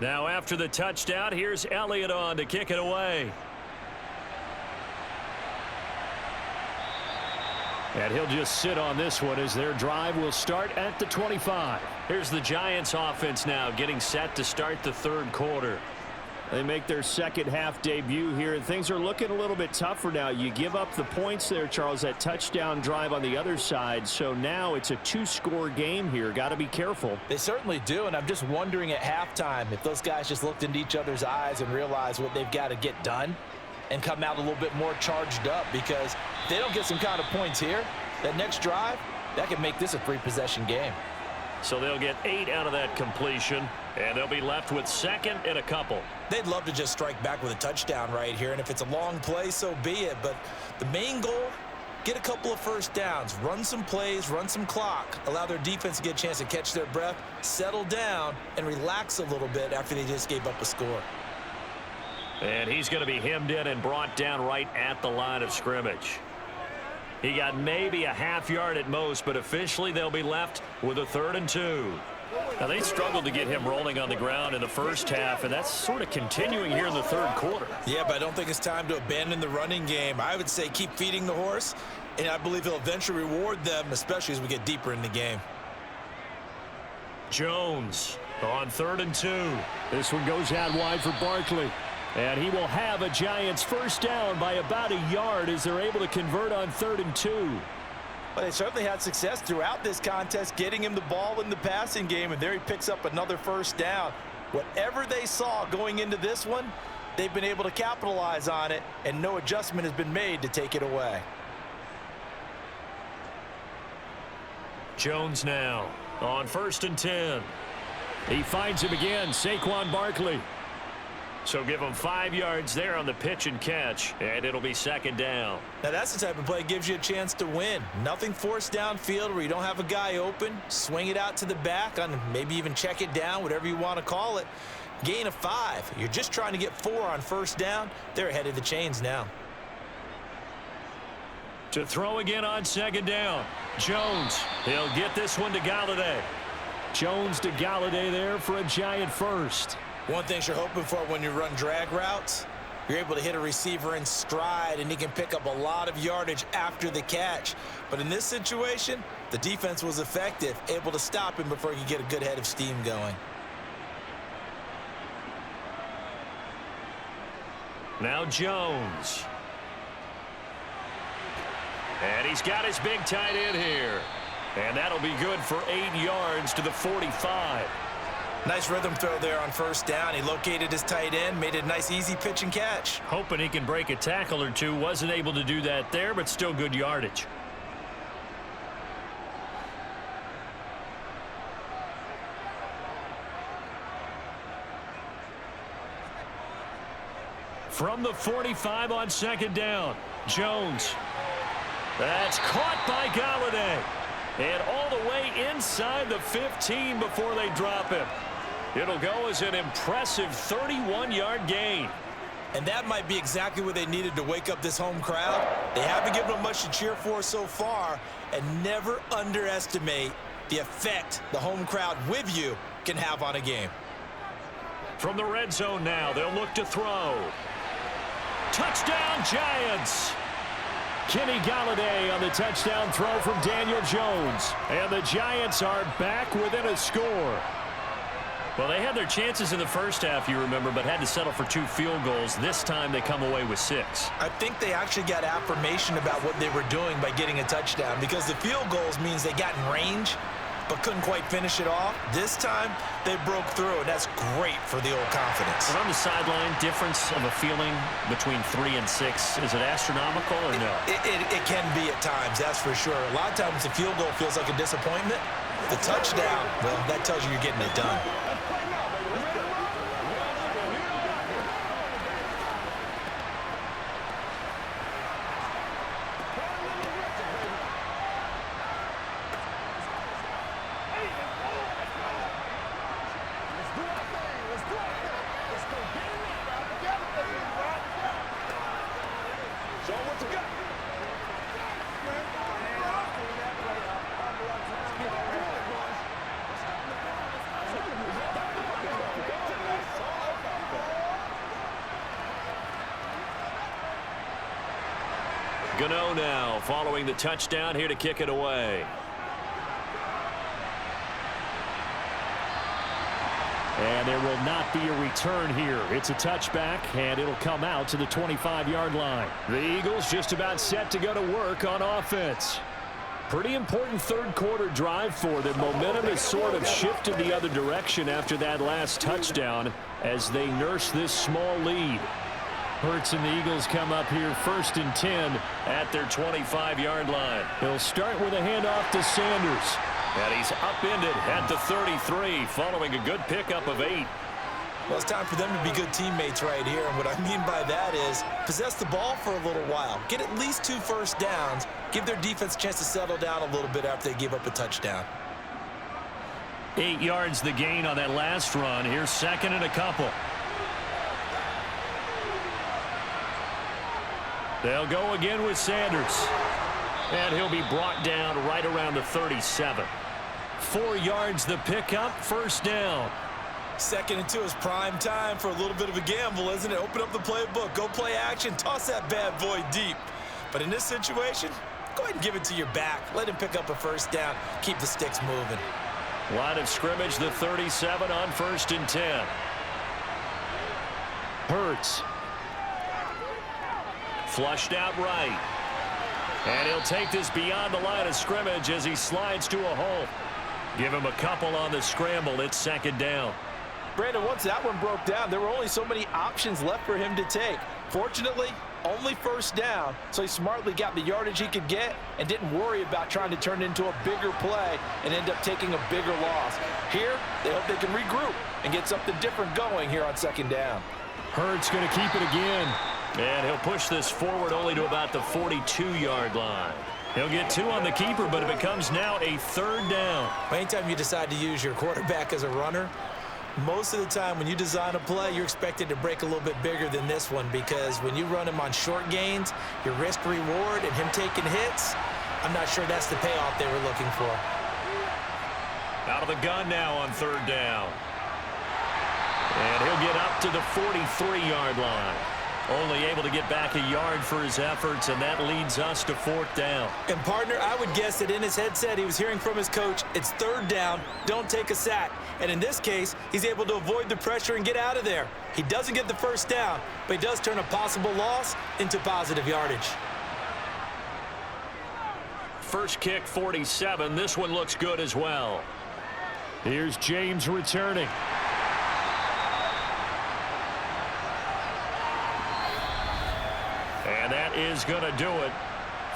[SPEAKER 2] Now after the touchdown, here's Elliott on to kick it away.
[SPEAKER 6] And he'll just sit on this one as their drive will start at the 25.
[SPEAKER 2] Here's the Giants offense now getting set to start the third quarter.
[SPEAKER 6] They make their second half debut here, and things are looking a little bit tougher now. You give up the points there, Charles, that touchdown drive on the other side. So now it's a 2-score game here. Got to be careful.
[SPEAKER 4] They certainly do, and I'm just wondering at halftime if those guys just looked into each other's eyes and realized what they've got to get done and come out a little bit more charged up, because if they don't get some kind of points here, that next drive, that could make this a 3-possession game.
[SPEAKER 2] So they'll get 8 out of that completion, and they'll be left with second and a couple.
[SPEAKER 3] They'd love to just strike back with a touchdown right here, and if it's a long play, so be it. But the main goal get a couple of first downs, run some plays, run some clock, allow their defense to get a chance to catch their breath, settle down, and relax a little bit after they just gave up a score.
[SPEAKER 2] And he's going to be hemmed in and brought down right at the line of scrimmage. He got maybe a half yard at most, but officially they'll be left with a 3rd and 2. Now, they struggled to get him rolling on the ground in the first half, and that's sort of continuing here in the 3rd quarter.
[SPEAKER 3] Yeah, but I don't think it's time to abandon the running game. I would say keep feeding the horse, and I believe he'll eventually reward them, especially as we get deeper in the game.
[SPEAKER 2] Jones on 3rd and 2.
[SPEAKER 6] This one goes out wide for Barkley. And he will have a Giants first down by about a yard as they're able to convert on 3rd and 2.
[SPEAKER 4] But they certainly had success throughout this contest, getting him the ball in the passing game, and there he picks up another first down. Whatever they saw going into this one, they've been able to capitalize on it, and no adjustment has been made to take it away.
[SPEAKER 2] Jones now on 1st and 10.
[SPEAKER 6] He finds him again, Saquon Barkley.
[SPEAKER 2] So give him 5 yards there on the pitch and catch, and it'll be 2nd down.
[SPEAKER 3] Now, that's the type of play that gives you a chance to win. Nothing forced downfield where you don't have a guy open. Swing it out to the back, on maybe even check it down, whatever you want to call it. Gain of 5. You're just trying to get 4 on first down. They're ahead of the chains now.
[SPEAKER 2] To throw again on 2nd down. Jones, he'll get this one to Galladay.
[SPEAKER 6] Jones to Galladay there for a Giant first.
[SPEAKER 3] One thing you're hoping for when you run drag routes, you're able to hit a receiver in stride, and he can pick up a lot of yardage after the catch. But in this situation, the defense was effective, able to stop him before he could get a good head of steam going.
[SPEAKER 2] Now Jones. And he's got his big tight end here. And that'll be good for 8 yards to the 45.
[SPEAKER 3] Nice rhythm throw there on first down. He located his tight end, made it a nice easy pitch and catch.
[SPEAKER 2] Hoping he can break a tackle or two. Wasn't able to do that there, but still good yardage. From the 45 on 2nd down, Jones. That's caught by Galladay. And all the way inside the 15 before they drop him. It'll go as an impressive 31-yard gain.
[SPEAKER 3] And that might be exactly what they needed to wake up this home crowd. They haven't given them much to cheer for so far, and never underestimate the effect the home crowd with you can have on a game.
[SPEAKER 2] From the red zone now, they'll look to throw. Touchdown, Giants!
[SPEAKER 6] Kenny Galladay on the touchdown throw from Daniel Jones. And the Giants are back within a score.
[SPEAKER 2] Well, they had their chances in the first half, you remember, but had to settle for 2 field goals. This time they come away with 6.
[SPEAKER 3] I think they actually got affirmation about what they were doing by getting a touchdown, because the field goals means they got in range but couldn't quite finish it off. This time they broke through, and that's great for the old confidence.
[SPEAKER 2] And on the sideline, difference of a feeling between 3 and 6, is it astronomical or no?
[SPEAKER 3] It can be at times, that's for sure. A lot of times the field goal feels like a disappointment. The touchdown, well, that tells you you're getting it done.
[SPEAKER 2] Gano now following the touchdown here to kick it away.
[SPEAKER 6] And there will not be a return here. It's a touchback, and it'll come out to the 25-yard line. The Eagles just about set to go to work on offense. Pretty important third quarter drive for them. Momentum has sort of shifted the other direction after that last touchdown as they nurse this small lead. Hurts and the Eagles come up here 1st and 10
[SPEAKER 2] at their 25-yard line.
[SPEAKER 6] He'll start with a handoff to Sanders.
[SPEAKER 2] And he's upended at the 33 following a good pickup of 8.
[SPEAKER 3] Well, it's time for them to be good teammates right here, and what I mean by that is possess the ball for a little while, get at least 2 first downs, give their defense a chance to settle down a little bit after they give up a touchdown.
[SPEAKER 2] 8 yards the gain on that last run. Here's second and a couple. They'll go again with Sanders. And he'll be brought down right around the 37. 4 yards the pickup, first down.
[SPEAKER 3] 2nd and 2 is prime time for a little bit of a gamble, isn't it? Open up the playbook, go play action, toss that bad boy deep. But in this situation, go ahead and give it to your back. Let him pick up a first down, keep the sticks moving.
[SPEAKER 2] Line of scrimmage, the 37 on 1st and 10. Hurts. Flushed out right. And he'll take this beyond the line of scrimmage as he slides to a hole. Give him a couple on the scramble. It's 2nd down.
[SPEAKER 4] Brandon, once that one broke down, there were only so many options left for him to take. Fortunately, only first down, so he smartly got the yardage he could get and didn't worry about trying to turn it into a bigger play and end up taking a bigger loss. Here, they hope they can regroup and get something different going here on 2nd down.
[SPEAKER 2] Hurts going to keep it again. And he'll push this forward only to about the 42-yard line. He'll get 2 on the keeper, but it becomes now a 3rd down.
[SPEAKER 3] Anytime you decide to use your quarterback as a runner, most of the time when you design a play, you're expected to break a little bit bigger than this one, because when you run him on short gains, your risk-reward and him taking hits, I'm not sure that's the payoff they were looking for.
[SPEAKER 2] Out of the gun now on 3rd down. And he'll get up to the 43-yard line. Only able to get back a yard for his efforts, and that leads us to 4th down.
[SPEAKER 3] And, partner, I would guess that in his headset he was hearing from his coach, it's 3rd down, don't take a sack. And in this case, he's able to avoid the pressure and get out of there. He doesn't get the first down, but he does turn a possible loss into positive yardage.
[SPEAKER 2] First kick, 47. This one looks good as well. Here's James returning. And that is going to do it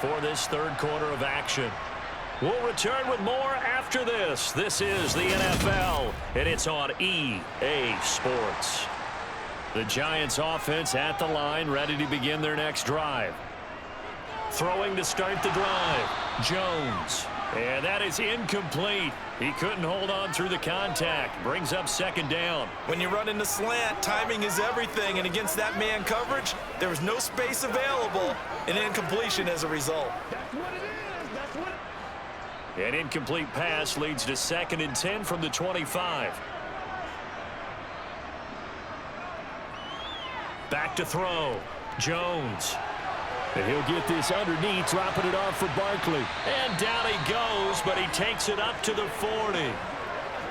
[SPEAKER 2] for this 3rd quarter of action. We'll return with more after this. This is the NFL, and it's on EA Sports. The Giants offense at the line, ready to begin their next drive. Throwing to start the drive, Jones. And that is incomplete. He couldn't hold on through the contact. Brings up 2nd down.
[SPEAKER 3] When you run in the slant, timing is everything, and against that man coverage, there was no space available, and incompletion as a result.
[SPEAKER 5] That's what it is. That's what it is.
[SPEAKER 2] An incomplete pass leads to 2nd and 10 from the 25. Back to throw, Jones. And he'll get this underneath, dropping it off for Barkley. And down he goes, but he takes it up to the 40.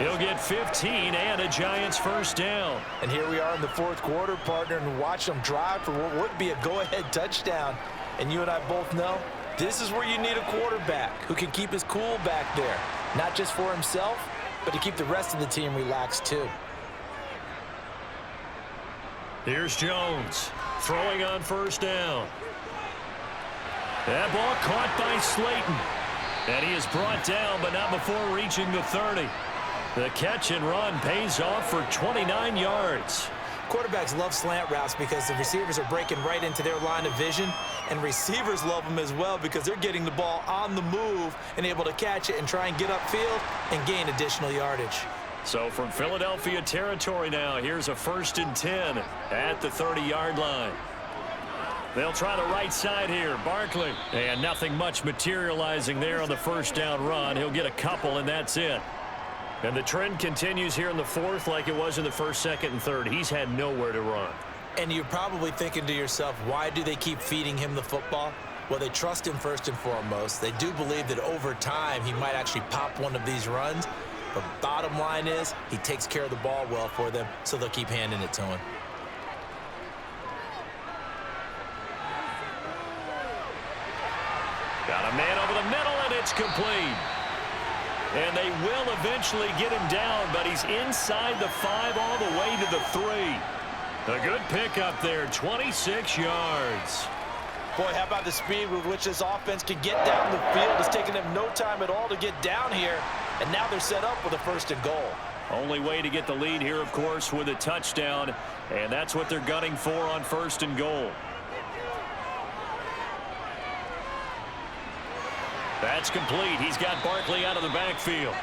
[SPEAKER 2] He'll get 15 and a Giants first down.
[SPEAKER 4] And here we are in the 4th quarter, partner, and watch them drive for what would be a go-ahead touchdown. And you and I both know this is where you need a quarterback who can keep his cool back there, not just for himself, but to keep the rest of the team relaxed too.
[SPEAKER 2] Here's Jones, throwing on first down. That ball caught by Slayton. And he is brought down, but not before reaching the 30. The catch and run pays off for 29 yards.
[SPEAKER 3] Quarterbacks love slant routes because the receivers are breaking right into their line of vision, and receivers love them as well because they're getting the ball on the move and able to catch it and try and get upfield and gain additional yardage.
[SPEAKER 2] So from Philadelphia territory now, here's a 1st and 10 at the 30-yard line. They'll try the right side here. Barkley. And nothing much materializing there on the first down run. He'll get a couple, and that's it. And the trend continues here in the 4th like it was in the 1st, 2nd, and 3rd. He's had nowhere to run.
[SPEAKER 3] And you're probably thinking to yourself, why do they keep feeding him the football? Well, they trust him first and foremost. They do believe that over time he might actually pop one of these runs. But bottom line is he takes care of the ball well for them, so they'll keep handing it to him.
[SPEAKER 2] Got a man over the middle, and it's complete. And they will eventually get him down, but he's inside the 5 all the way to the 3. A good pickup there, 26 yards.
[SPEAKER 4] Boy, how about the speed with which this offense can get down the field? It's taken them no time at all to get down here, and now they're set up with a 1st and goal.
[SPEAKER 2] Only way to get the lead here, of course, with a touchdown, and that's what they're gunning for on 1st and goal. That's complete. He's got Barkley out of the backfield.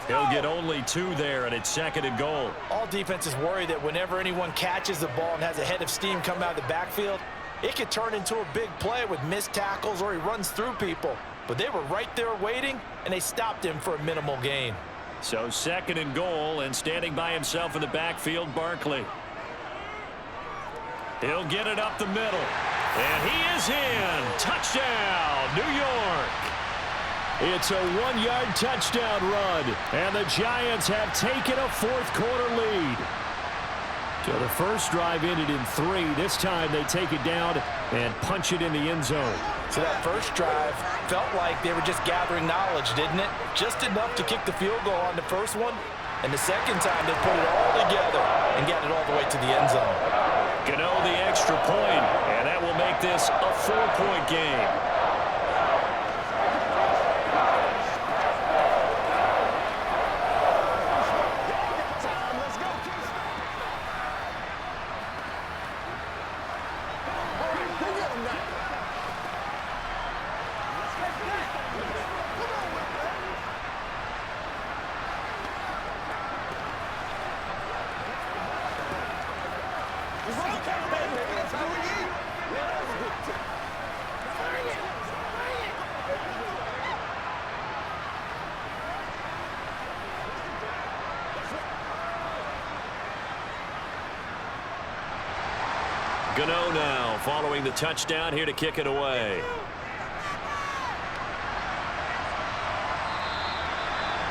[SPEAKER 2] He'll get only 2 there, and it's 2nd and goal.
[SPEAKER 3] All defenses worry that whenever anyone catches the ball and has a head of steam come out of the backfield, it could turn into a big play with missed tackles or he runs through people. But they were right there waiting, and they stopped him for a minimal gain.
[SPEAKER 2] So 2nd and goal, and standing by himself in the backfield, Barkley. He'll get it up the middle. And he is in. Touchdown, New York. It's a 1-yard touchdown run, and the Giants have taken a 4th-quarter lead. So the first drive ended in 3. This time they take it down and punch it in the end zone.
[SPEAKER 3] So that first drive felt like they were just gathering knowledge, didn't it? Just enough to kick the field goal on the first one, and the second time they put it all together and got it all the way to the end zone.
[SPEAKER 2] Gano the extra point, and that will make this a 4-point game. Gano now following the touchdown here to kick it away.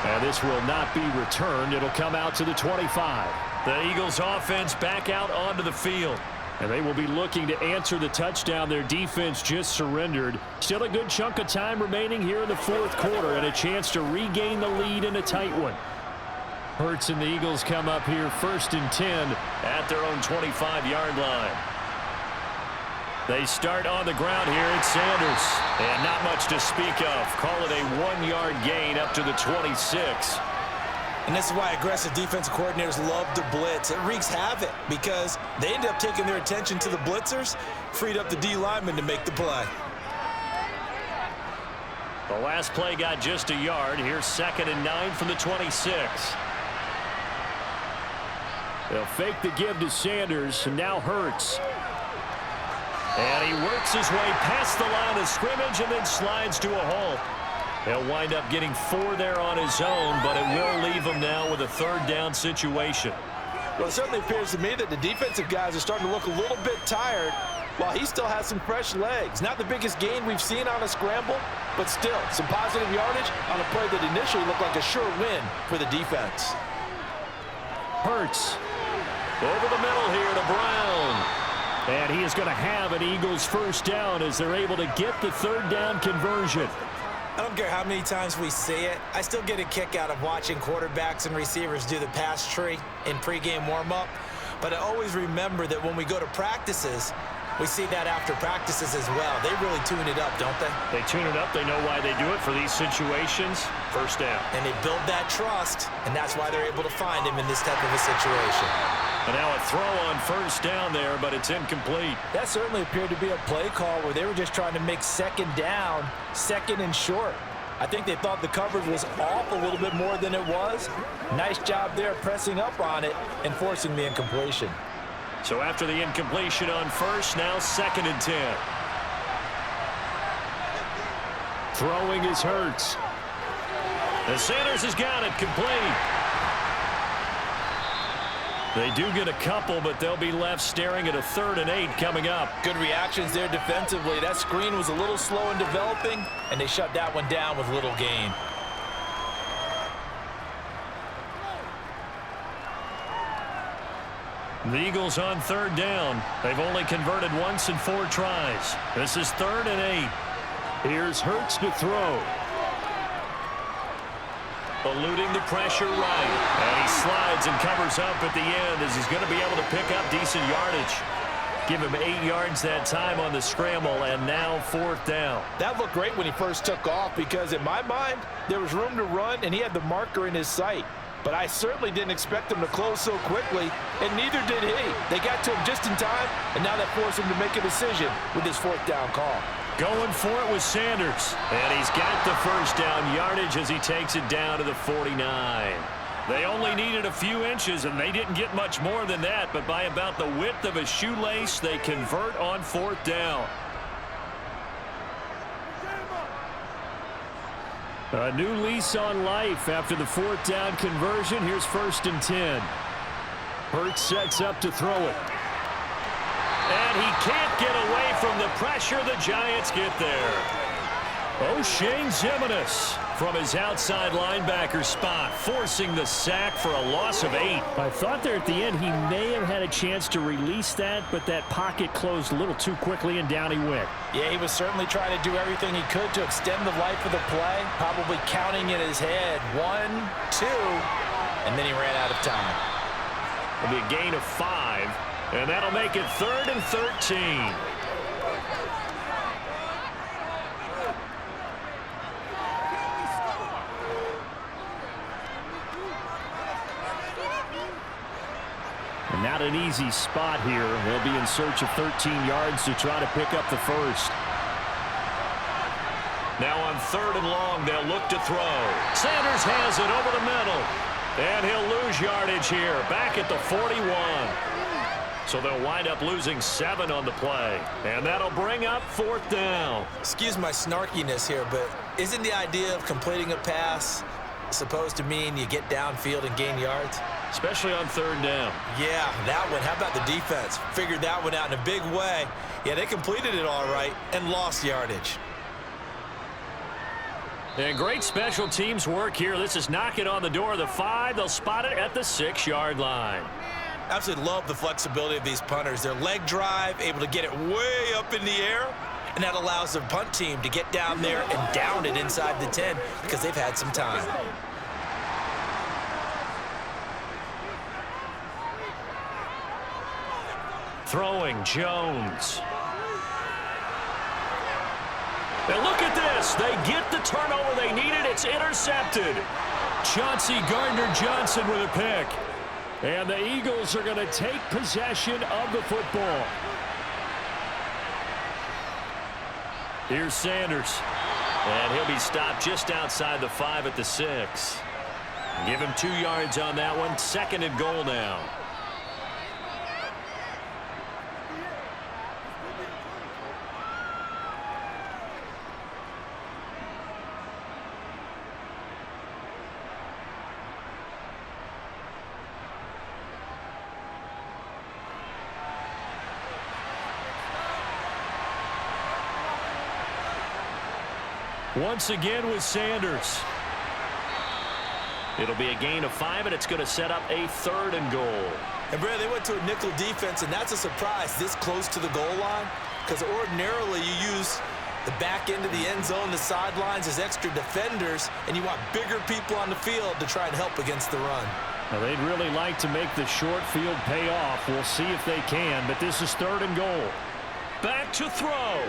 [SPEAKER 2] And this will not be returned. It'll come out to the 25. The Eagles offense back out onto the field. And they will be looking to answer the touchdown their defense just surrendered. Still a good chunk of time remaining here in the 4th quarter and a chance to regain the lead in a tight one. Hurts and the Eagles come up here 1st and 10 at their own 25-yard line. They start on the ground here. It's Sanders. And not much to speak of. Call it a 1-yard gain up to the 26.
[SPEAKER 3] And this is why aggressive defensive coordinators love to blitz. It wreaks havoc because they end up taking their attention to the blitzers, freed up the D lineman to make the play.
[SPEAKER 2] The last play got just a yard. Here's 2nd and 9 from the 26. They'll fake the give to Sanders, and now Hurts. And he works his way past the line of scrimmage and then slides to a halt. He'll wind up getting 4 there on his own, but it will leave him now with a 3rd down situation.
[SPEAKER 3] Well, it certainly appears to me that the defensive guys are starting to look a little bit tired while he still has some fresh legs. Not the biggest gain we've seen on a scramble, but still some positive yardage on a play that initially looked like a sure win for the defense.
[SPEAKER 2] Hurts over the middle here to Brown. And he is going to have an Eagles 1st down as they're able to get the 3rd down conversion.
[SPEAKER 3] I don't care how many times we see it. I still get a kick out of watching quarterbacks and receivers do the pass tree in pregame warm-up. But I always remember that when we go to practices, we see that after practices as well. They really tune it up, don't they?
[SPEAKER 2] They tune it up. They know why they do it for these situations. 1st down.
[SPEAKER 3] And they build that trust, and that's why they're able to find him in this type of a situation.
[SPEAKER 2] And now a throw on 1st down there, but it's incomplete.
[SPEAKER 3] That certainly appeared to be a play call where they were just trying to make 2nd down, 2nd and short. I think they thought the coverage was off a little bit more than it was. Nice job there pressing up on it and forcing the incompletion.
[SPEAKER 2] So after the incompletion on 1st, now 2nd and 10. Throwing is Hurts. And Sanders has got it complete. They do get a couple, but they'll be left staring at a 3rd and 8 coming up.
[SPEAKER 3] Good reactions there defensively. That screen was a little slow in developing, and they shut that one down with little gain.
[SPEAKER 2] The Eagles on 3rd down. They've only converted once in 4 tries. This is 3rd and 8. Here's Hurts to throw. Eluding the pressure right. And he slides and covers up at the end as he's going to be able to pick up decent yardage. Give him 8 yards that time on the scramble, and now 4th down.
[SPEAKER 3] That looked great when he first took off because in my mind, there was room to run, and he had the marker in his sight.
[SPEAKER 4] but I certainly didn't expect them to close so quickly, and neither did he. They got to him just in time, and now that forced him to make a decision with his fourth down call.
[SPEAKER 2] Going for it with Sanders. And he's got the first down yardage as he takes it down to the 49. They only needed a few inches, and they didn't get much more than that, but by about the width of a shoelace, they convert on fourth down. A new lease on life after the fourth down conversion. Here's 1st and 10. Hurts sets up to throw it. And he can't get away from the pressure. The Giants get there. O'Shane Ximines from his outside linebacker spot, forcing the sack for a loss of 8.
[SPEAKER 6] I thought there at the end he may have had a chance to release that, but that pocket closed a little too quickly, and down he went.
[SPEAKER 3] Yeah, he was certainly trying to do everything he could to extend the life of the play, probably counting in his head 1, 2, and then he ran out of time.
[SPEAKER 2] It'll be a gain of 5, and that'll make it 3rd and 13.
[SPEAKER 6] Not an easy spot here. They'll be in search of 13 yards to try to pick up the first.
[SPEAKER 2] Now on 3rd and long, they'll look to throw. Sanders has it over the middle. And he'll lose yardage here, back at the 41. So they'll wind up losing 7 on the play. And that'll bring up 4th down.
[SPEAKER 3] Excuse my snarkiness here, but isn't the idea of completing a pass supposed to mean you get downfield and gain yards?
[SPEAKER 2] Especially on 3rd down.
[SPEAKER 3] Yeah, that one. How about the defense? Figured that one out in a big way. Yeah, they completed it all right and lost yardage.
[SPEAKER 2] And great special teams work here. This is knocking on the door of the 5. They'll spot it at the 6-yard line.
[SPEAKER 3] Absolutely love the flexibility of these punters. Their leg drive, able to get it way up in the air, and that allows their punt team to get down there and down it inside the 10 because they've had some time.
[SPEAKER 2] Throwing Jones. And look at this. They get the turnover they needed. It's intercepted. Chauncey Gardner-Johnson with a pick. And the Eagles are going to take possession of the football. Here's Sanders. And he'll be stopped just outside the 5 at the 6. Give him 2 yards on that one. 2nd and goal now. Once again with Sanders. It'll be a gain of 5, and it's going to set up a 3rd and goal.
[SPEAKER 3] And, Brad, they went to a nickel defense, and that's a surprise this close to the goal line because ordinarily you use the back end of the end zone, the sidelines as extra defenders, and you want bigger people on the field to try and help against the run.
[SPEAKER 6] Now, they'd really like to make the short field pay off. We'll see if they can, but this is 3rd and goal.
[SPEAKER 2] Back to throw.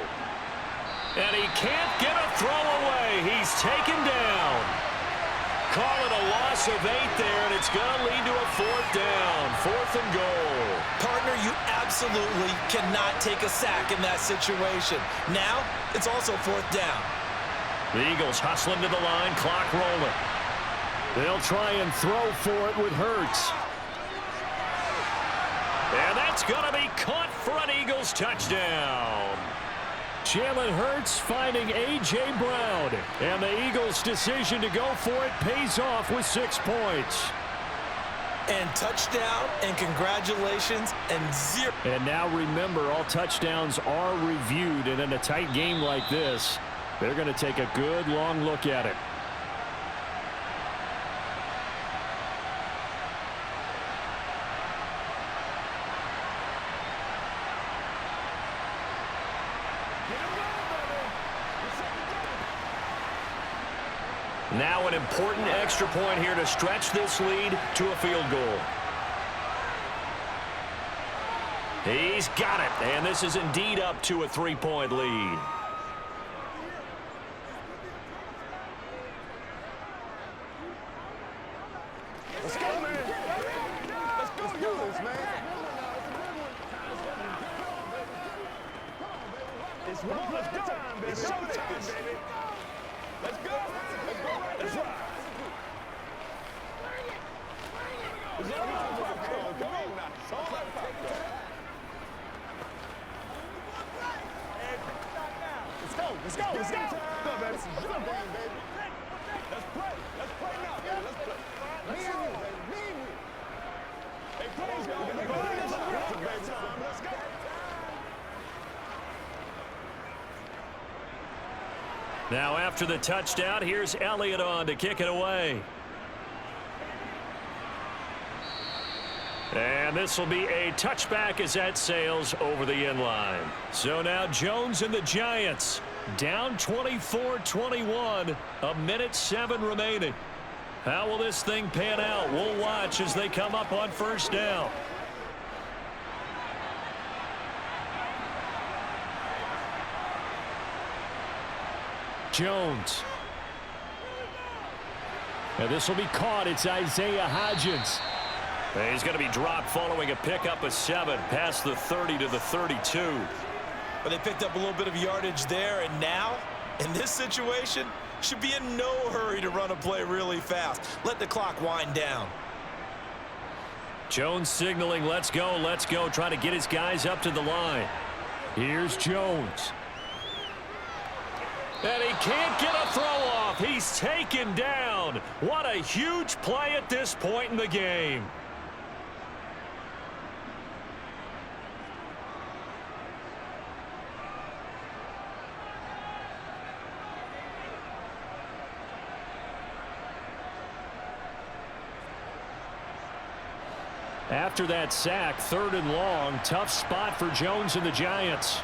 [SPEAKER 2] And he can't get a throw away. He's taken down. Call it a loss of 8 there, and it's going to lead to a 4th down. 4th and goal.
[SPEAKER 3] Partner, you absolutely cannot take a sack in that situation. Now, it's also 4th down.
[SPEAKER 2] The Eagles hustling to the line, clock rolling.
[SPEAKER 6] They'll try and throw for it with Hurts.
[SPEAKER 2] And that's going to be caught for an Eagles touchdown.
[SPEAKER 6] Jalen Hurts finding A.J. Brown. And the Eagles' decision to go for it pays off with 6 points.
[SPEAKER 3] And touchdown, and congratulations, and 0.
[SPEAKER 6] And now remember, all touchdowns are reviewed. And in a tight game like this, they're going to take a good long look at it.
[SPEAKER 2] Now an important extra point here to stretch this lead to a field goal. He's got it, and this is indeed up to a 3-point lead.
[SPEAKER 5] It's one play at a time, baby. It's showtime, baby. Let's go. Let's go right Let's ride. It's all about popcorn. Come on now. It's all about popcorn. Let's go. Let's go. Let's go. Go, baby. Let's go, baby. Let's play. Let's play now, baby. Let's play. Let's go, baby. Hey, please go. Let's go.
[SPEAKER 2] Now after the touchdown, here's Elliott on to kick it away. And this will be a touchback as that sails over the end line. So now Jones and the Giants down 24-21, a minute 7 remaining. How will this thing pan out? We'll watch as they come up on first down. Jones. And this will be caught. It's Isaiah Hodgins. And he's going to be dropped following a pickup of 7 past the 30 to the 32.
[SPEAKER 3] But they picked up a little bit of yardage there, and now, in this situation, should be in no hurry to run a play really fast. Let the clock wind down.
[SPEAKER 2] Jones signaling, let's go, trying to get his guys up to the line. Here's Jones. And he can't get a throw off. He's taken down. What a huge play at this point in the game. After that sack, 3rd and long, tough spot for Jones and the Giants.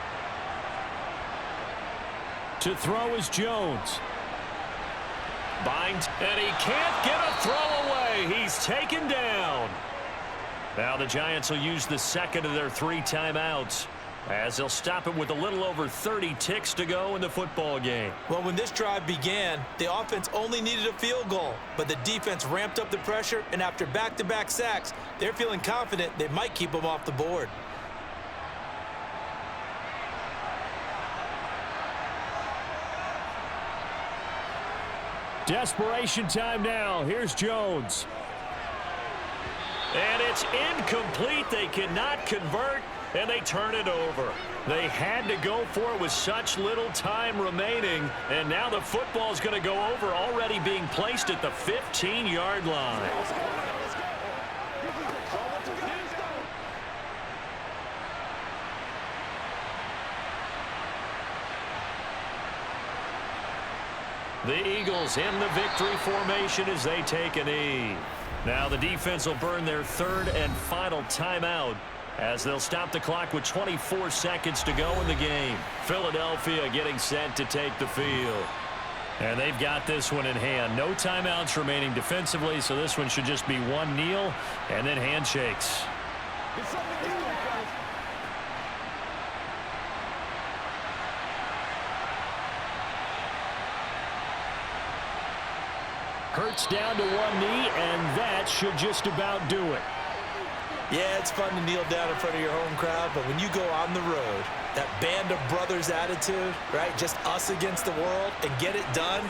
[SPEAKER 2] To throw is Jones. Binds, and he can't get a throw away. He's taken down. Now the Giants will use the second of their 3 timeouts, as they'll stop it with a little over 30 ticks to go in the football game.
[SPEAKER 3] Well, when this drive began, the offense only needed a field goal, but the defense ramped up the pressure, and after back-to-back sacks, they're feeling confident they might keep them off the board.
[SPEAKER 2] Desperation time now. Here's Jones. And it's incomplete. They cannot convert, and they turn it over. They had to go for it with such little time remaining, and now the football's going to go over, already being placed at the 15-yard line. The Eagles in the victory formation as they take a knee. Now the defense will burn their 3rd and final timeout as they'll stop the clock with 24 seconds to go in the game. Philadelphia getting set to take the field. And they've got this one in hand. No timeouts remaining defensively, so this one should just be one kneel and then handshakes. Hurts down to one knee, and that should just about do it.
[SPEAKER 3] Yeah, it's fun to kneel down in front of your home crowd, but when you go on the road, that band of brothers attitude, right, just us against the world, and get it done,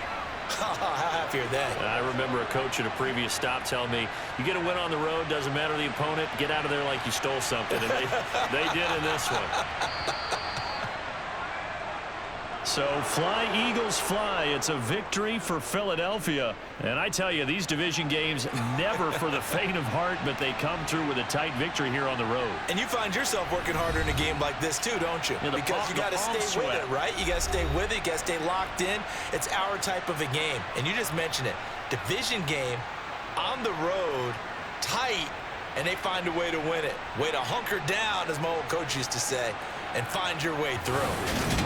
[SPEAKER 3] how happy are they?
[SPEAKER 2] I remember a coach at a previous stop telling me, you get a win on the road, doesn't matter the opponent, get out of there like you stole something, and they did in this one. So fly, Eagles, fly. It's a victory for Philadelphia. And I tell you, these division games, never for the faint of heart, but they come through with a tight victory here on the road.
[SPEAKER 3] And you find yourself working harder in a game like this too, don't you?
[SPEAKER 2] Yeah,
[SPEAKER 3] because you got to stay with it, right? You got to stay with it. You got to stay locked in. It's our type of a game. And you just mentioned it. Division game, on the road, tight, and they find a way to win it. Way to hunker down, as my old coach used to say, and find your way through.